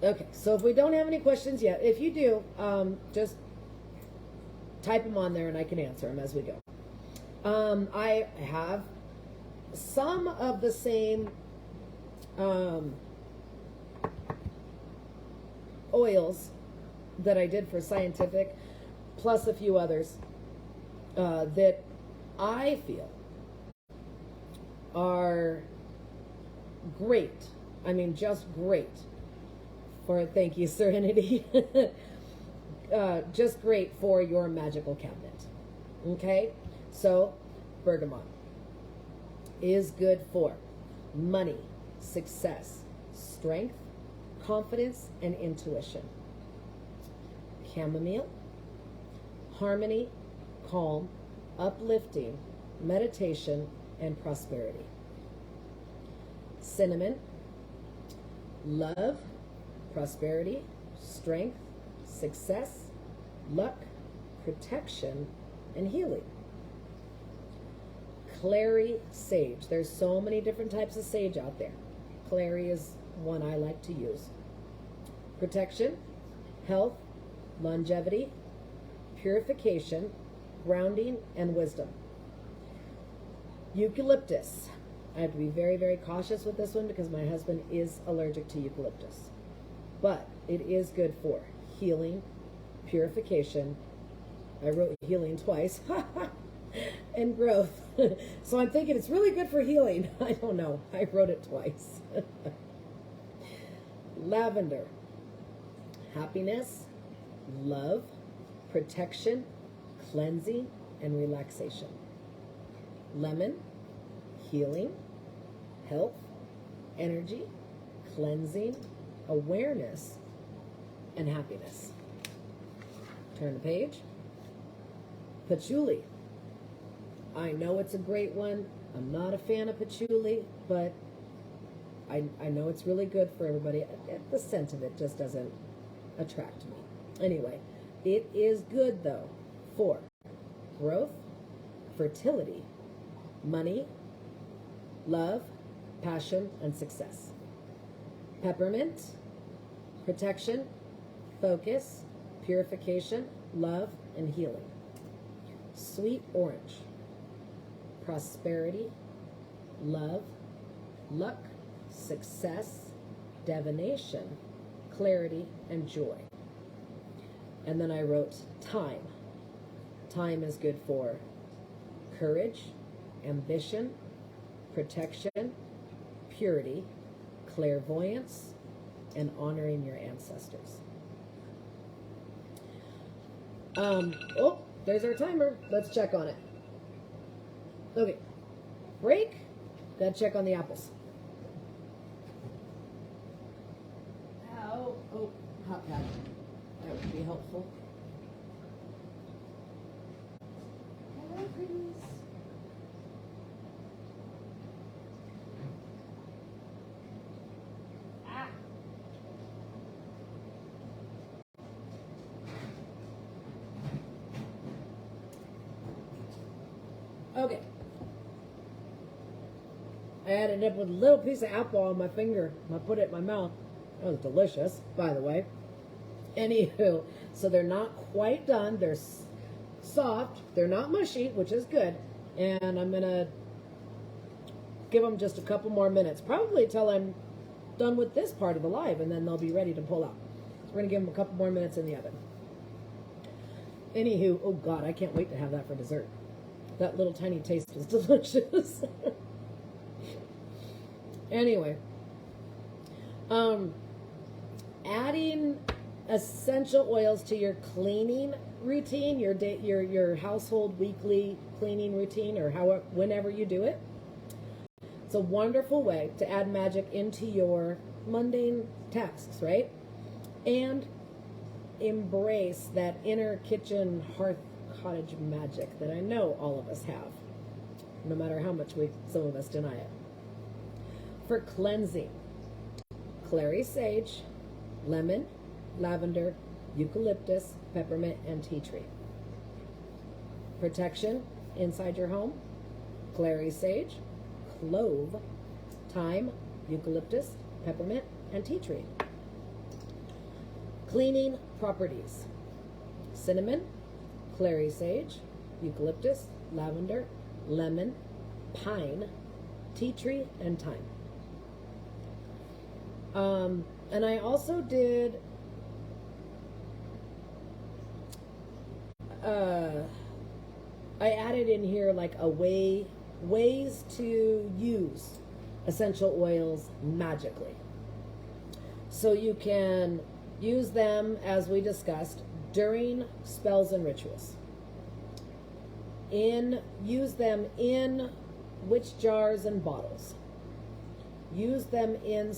Okay, so if we don't have any questions yet, if you do, just type them on there and I can answer them as we go. I have some of the same oils that I did for scientific, plus a few others that I feel are great. I mean, just great. Thank you, Serenity. Just great for your magical cabinet. Okay? So, bergamot is good for money, success, strength, confidence, and intuition. Chamomile, harmony, calm, uplifting, meditation, and prosperity. Cinnamon, love, prosperity, strength, success, luck, protection, and healing. Clary sage. There's so many different types of sage out there. Clary is one I like to use. Protection, health, longevity, purification, grounding, and wisdom. Eucalyptus. I have to be very, very cautious with this one because my husband is allergic to eucalyptus. But it is good for healing, purification. I wrote healing twice. And growth. So I'm thinking it's really good for healing. I don't know. I wrote it twice. Lavender. Happiness, love, protection, cleansing, and relaxation. Lemon. Healing, health, energy, cleansing, awareness, and happiness. Turn the page. Patchouli. I know it's a great one. I'm not a fan of patchouli, but I know it's really good for everybody. The scent of it just doesn't attract me. Anyway, it is good, though, for growth, fertility, money, love, passion, and success. Peppermint, protection, focus, purification, love, and healing. Sweet orange, prosperity, love, luck, success, divination, clarity, and joy. And then I wrote thyme. Thyme is good for courage, ambition, protection, purity, clairvoyance, and honoring your ancestors. Oh, there's our timer. Let's check on it. Okay, break. Gotta check on the apples. Oh, hot pad. That would be helpful. Hello, pretties. Okay. I added up with a little piece of apple on my finger. I put it in my mouth. That was delicious, by the way. Anywho, so they're not quite done. They're soft. They're not mushy, which is good. And I'm going to give them just a couple more minutes. Probably till I'm done with this part of the live, and then they'll be ready to pull out. So we're going to give them a couple more minutes in the oven. Anywho, oh God, I can't wait to have that for dessert. That little tiny taste is delicious. Anyway, adding essential oils to your cleaning routine, your household weekly cleaning routine or whenever you do it. It's a wonderful way to add magic into your mundane tasks, right? And embrace that inner kitchen hearth cottage magic that I know all of us have, no matter how much some of us deny it. For cleansing, clary sage, lemon, lavender, eucalyptus, peppermint, and tea tree. Protection inside your home, clary sage, clove, thyme, eucalyptus, peppermint, and tea tree. Cleaning properties, cinnamon, clary sage, eucalyptus, lavender, lemon, pine, tea tree, and thyme. And I also did I added in here like ways to use essential oils magically. So you can use them, as we discussed, during spells and rituals. Use them in witch jars and bottles. Use them in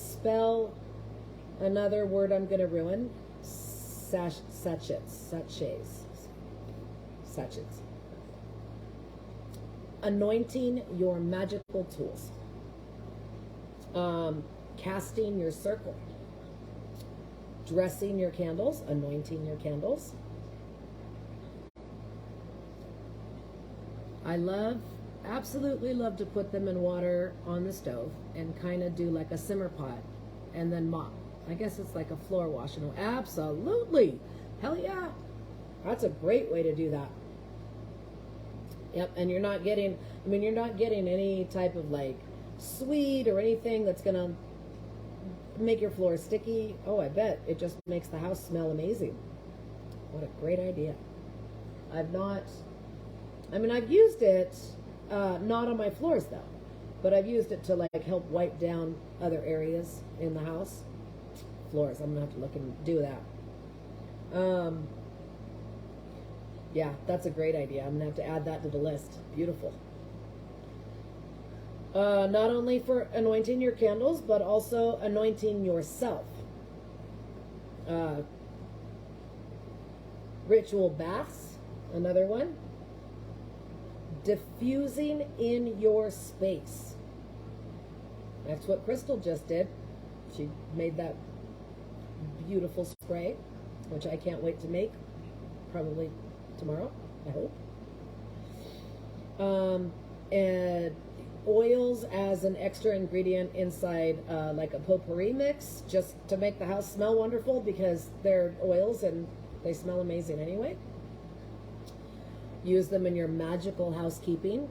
another word I'm going to ruin, sachets. Anointing your magical tools. Casting your circle. Dressing your candles, anointing your candles. I absolutely love to put them in water on the stove and kind of do like a simmer pot and then mop. I guess it's like a floor wash. Absolutely. Hell yeah. That's a great way to do that. Yep, and you're not getting any type of like sweet or anything that's going to make your floor sticky. Oh, I bet it just makes the house smell amazing. What a great idea. I've used it, not on my floors though, but I've used it to like help wipe down other areas in the house. Floors, I'm gonna have to look and do that. Yeah, that's a great idea. I'm gonna have to add that to the list. Beautiful. Not only for anointing your candles, but also anointing yourself. Ritual baths, another one. Diffusing in your space. That's what Crystal just did. She made that beautiful spray, which I can't wait to make. Probably tomorrow, I hope. And oils as an extra ingredient inside like a potpourri mix, just to make the house smell wonderful, because they're oils and they smell amazing anyway. Use them in your magical housekeeping.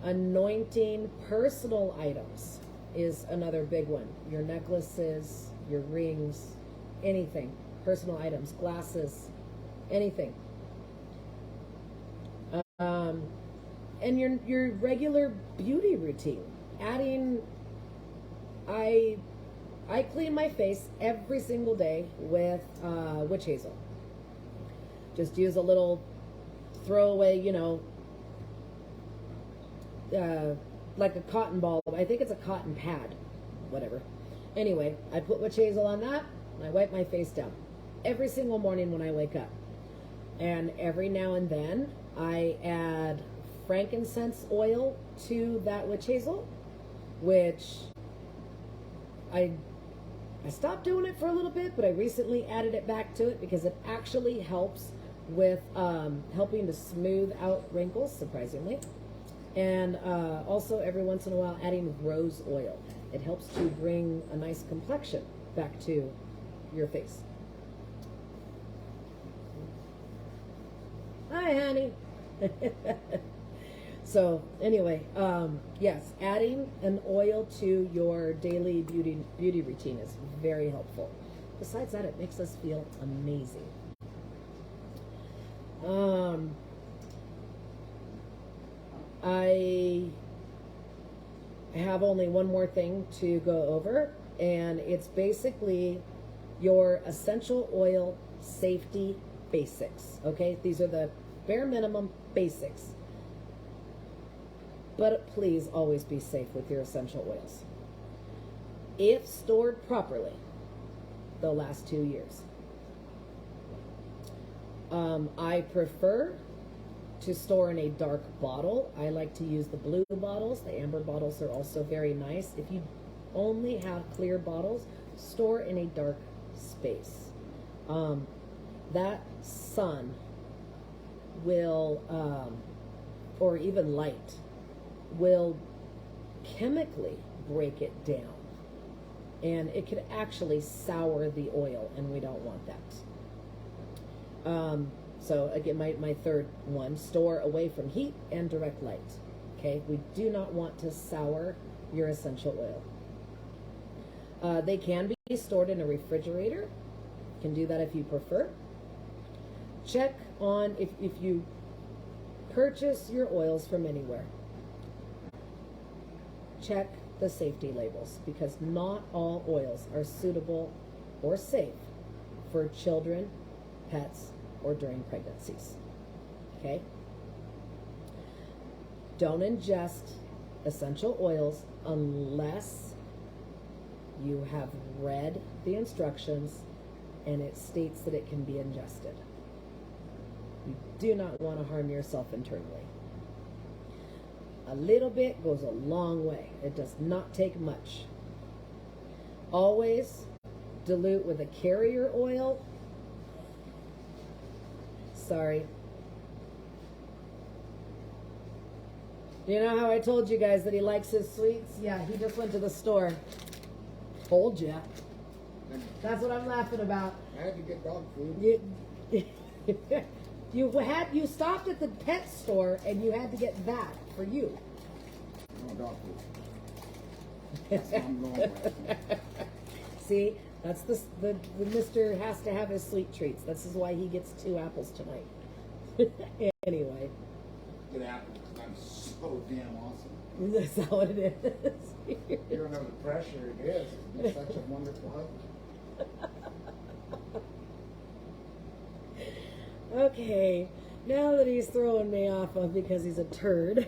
Anointing personal items is another big one. Your necklaces, your rings, anything. Personal items, glasses, anything. And your regular beauty routine. I clean my face every single day with witch hazel. Just use a little throwaway, like a cotton ball. I think it's a cotton pad, whatever. Anyway, I put witch hazel on that, and I wipe my face down every single morning when I wake up. And every now and then, I add frankincense oil to that witch hazel, which I stopped doing it for a little bit, but I recently added it back to it because it actually helps with helping to smooth out wrinkles, surprisingly. And also every once in a while adding rose oil. It helps to bring a nice complexion back to your face. Hi, honey. So anyway, yes, adding an oil to your daily beauty routine is very helpful. Besides that, it makes us feel amazing. I have only one more thing to go over, and it's basically your essential oil safety basics. Okay, these are the bare minimum basics. But please always be safe with your essential oils. If stored properly, they'll last 2 years. I prefer to store in a dark bottle. I like to use the blue bottles. The amber bottles are also very nice. If you only have clear bottles, store in a dark space. That sun will, or even light, will chemically break it down. And it could actually sour the oil, and we don't want that. So again, my third one, store away from heat and direct light. Okay, we do not want to sour your essential oil. They can be stored in a refrigerator. You can do that if you prefer. Check on if you purchase your oils from anywhere. Check the safety labels, because not all oils are suitable or safe for children, pets, or during pregnancies. Okay? Don't ingest essential oils unless you have read the instructions and it states that it can be ingested. You do not want to harm yourself internally. A little bit goes a long way. It does not take much. Always dilute with a carrier oil. Sorry. You know how I told you guys that he likes his sweets? Yeah, he just went to the store. Told ya. That's what I'm laughing about. I had to get dog food. You stopped at the pet store and you had to get that for you. No dog food. That's what I'm going with. See, that's the Mr. has to have his sweet treats. This is why he gets 2 apples tonight. Anyway. Get apples. I'm so damn awesome. That's how it is. You don't know the pressure it is. It's such a wonderful husband. Okay, now that he's throwing me off because he's a turd.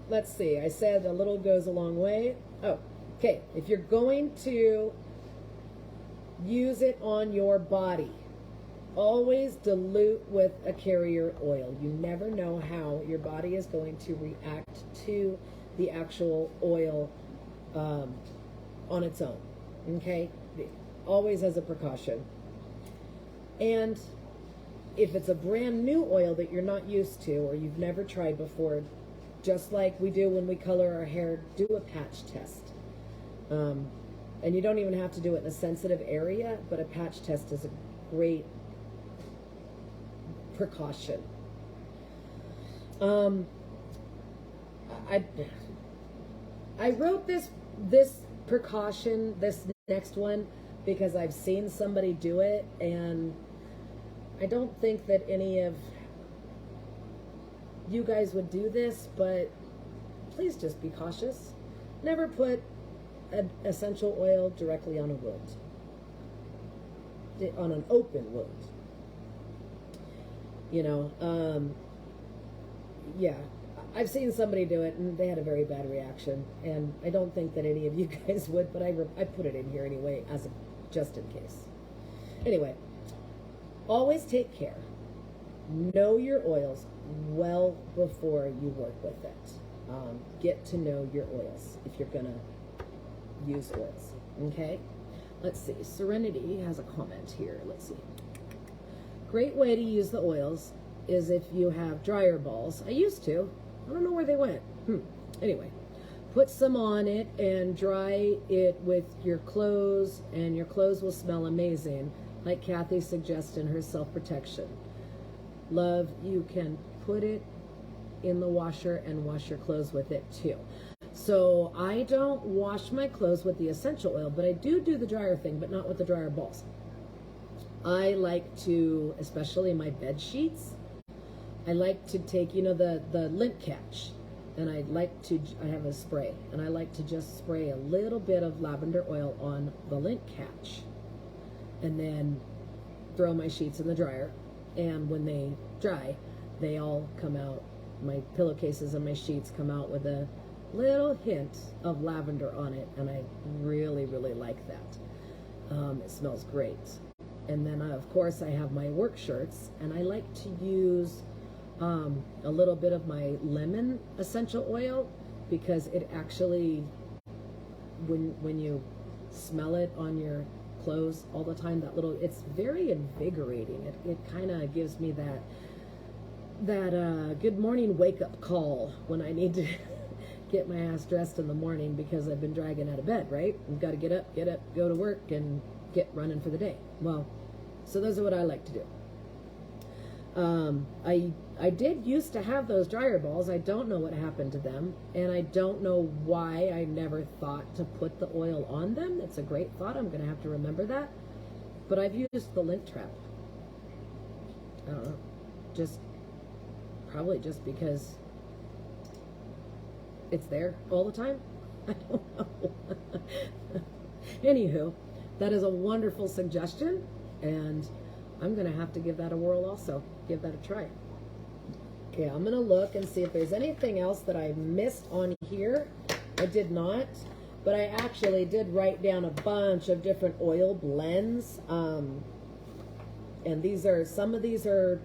Let's see, I said a little goes a long way. Oh, okay, if you're going to use it on your body, always dilute with a carrier oil. You never know how your body is going to react to the actual oil on its own, okay? Always as a precaution. And if it's a brand new oil that you're not used to or you've never tried before, just like we do when we color our hair, do a patch test. And you don't even have to do it in a sensitive area, but a patch test is a great precaution. I wrote this precaution, this next one, because I've seen somebody do it, and I don't think that any of you guys would do this, but please just be cautious. Never put an essential oil directly on a wound, on an open wound. You know, yeah, I've seen somebody do it, and they had a very bad reaction, and I don't think that any of you guys would, but I put it in here anyway, as a just in case. Anyway, always take care. Know your oils well before you work with it. Get to know your oils if you're gonna use oils. Okay? Let's see. Serenity has a comment here. Let's see. Great way to use the oils is if you have dryer balls. I used to. I don't know where they went. Anyway, put some on it and dry it with your clothes, and your clothes will smell amazing, like Kathy suggests in her self-protection. Love, you can put it in the washer and wash your clothes with it too. So I don't wash my clothes with the essential oil, but I do the dryer thing, but not with the dryer balls. I like to, especially my bed sheets, I like to take, you know, the lint catch, and I have a spray, and I like to just spray a little bit of lavender oil on the lint catch, and then throw my sheets in the dryer, and when they dry, they all come out. My pillowcases and my sheets come out with a little hint of lavender on it, and I really, really like that. It smells great. And then, of course, I have my work shirts, and I like to use a little bit of my lemon essential oil, because it actually, when you smell it on your clothes all the time, that little, it's very invigorating. It kind of gives me that good morning wake up call when I need to get my ass dressed in the morning, because I've been dragging out of bed, right? I've got to get up, go to work, and get running for the day. Well, so those are what I like to do. I did used to have those dryer balls. I don't know what happened to them, and I don't know why I never thought to put the oil on them. It's a great thought. I'm going to have to remember that. But I've used the lint trap. I don't know. Probably just because it's there all the time. I don't know. Anywho, that is a wonderful suggestion, and I'm going to have to give that a whirl also. Give that a try. Okay, I'm going to look and see if there's anything else that I missed on here. I did not, but I actually did write down a bunch of different oil blends. And some of these are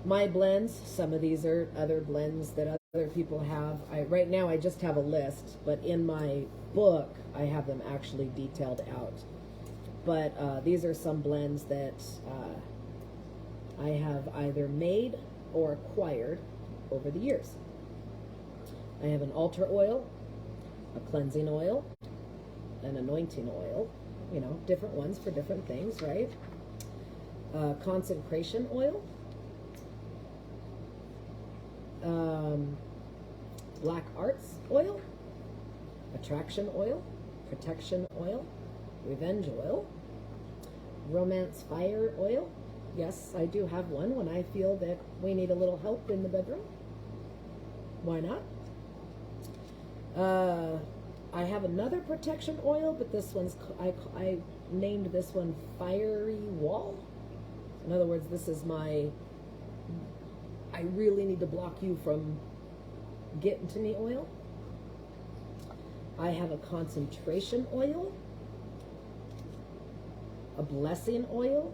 my blends. Some of these are other blends that other people have. Right now I just have a list, but in my book I have them actually detailed out. But these are some blends that I have either made or acquired over the years. I have an altar oil, a cleansing oil, an anointing oil, different ones for different things, right? Consecration oil, black arts oil, attraction oil, protection oil, revenge oil, romance fire oil. Yes, I do have one when I feel that we need a little help in the bedroom. Why not? I have another protection oil, but this one's, I named this one Fiery Wall. In other words, this is I really need to block you from getting to me oil. I have a concentration oil, a blessing oil,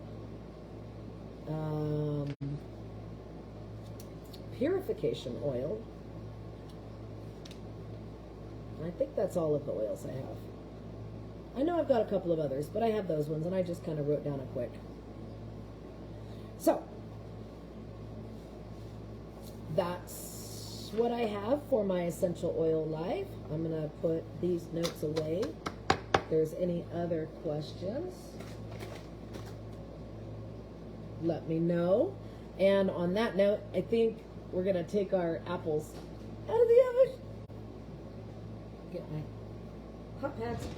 purification oil. I think that's all of the oils I have. I know I've got a couple of others, but I have those ones, and I just kind of wrote down a quick. So, that's what I have for my essential oil life. I'm going to put these notes away. If there's any other questions, let me know. And on that note, I think we're going to take our apples out of the oven. Get my hot pads.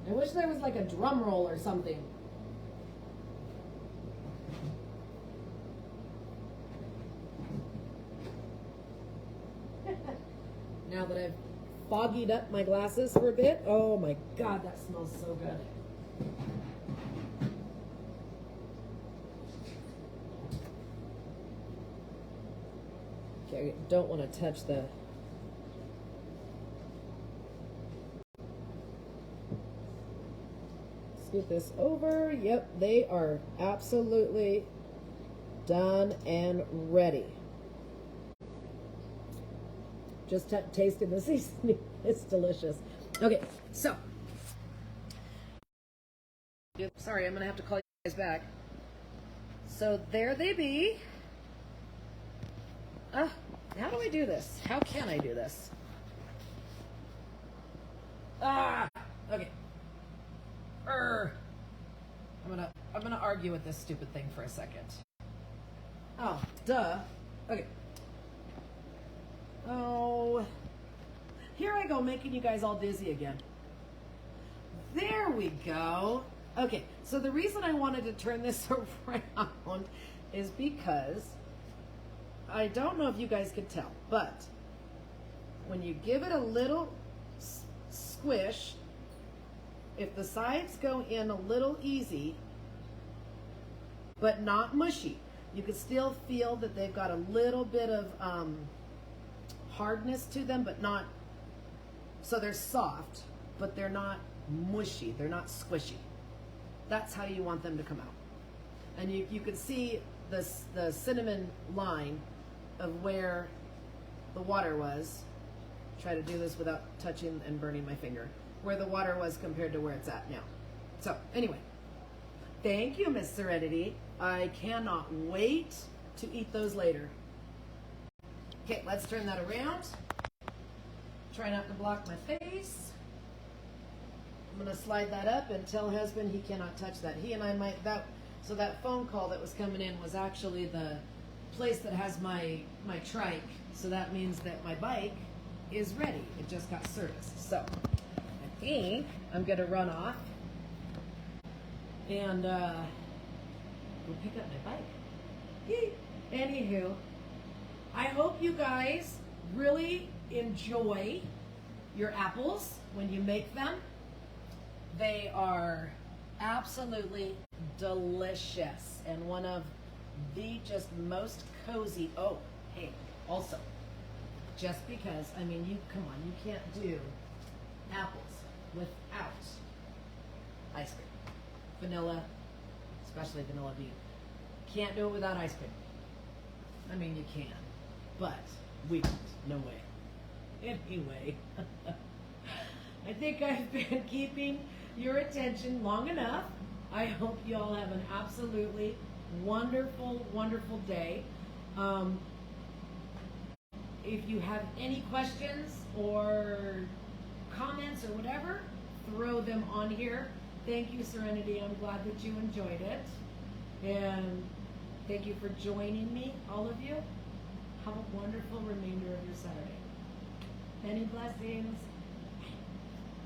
I wish there was like a drum roll or something. Now that I've foggied up my glasses for a bit, oh my God, that smells so good. Okay, I don't want to touch the... Scoot this over. Yep, they are absolutely done and ready. Just tasted the seasoning. It's delicious. Okay, so. Sorry, I'm going to have to call you guys back. So there they be. How do I do this? How can I do this? Okay. I'm gonna argue with this stupid thing for a second. Oh, duh. Okay. Oh, here I go making you guys all dizzy again. There we go. Okay, so the reason I wanted to turn this around is because I don't know if you guys could tell, but when you give it a little squish, if the sides go in a little easy, but not mushy, you can still feel that they've got a little bit of hardness to them, but not, so they're soft, but they're not mushy, they're not squishy. That's how you want them to come out. And you can see the cinnamon line of where the water was. Try to do this without touching and burning my finger. Where the water was compared to where it's at now. So anyway, thank you, Miss Serenity. I cannot wait to eat those later. Okay, let's turn that around. Try not to block my face. I'm gonna slide that up and tell husband he cannot touch that. He and I might, so that phone call that was coming in was actually the place that has my trike. So that means that my bike is ready. It just got serviced. So I think I'm gonna run off and go pick up my bike. Yee. Anywho, I hope you guys really enjoy your apples when you make them. They are absolutely delicious and one of the just most cozy. Oh, hey, also, just because, I mean, come on, you can't do apples without ice cream. Vanilla, especially vanilla bean. Can't do it without ice cream. I mean, you can, but we don't. No way. Anyway, I think I've been keeping your attention long enough. I hope you all have an absolutely wonderful, wonderful day. If you have any questions or comments or whatever, throw them on here. Thank you, Serenity. I'm glad that you enjoyed it. And thank you for joining me, all of you. Have a wonderful remainder of your Saturday. Many blessings.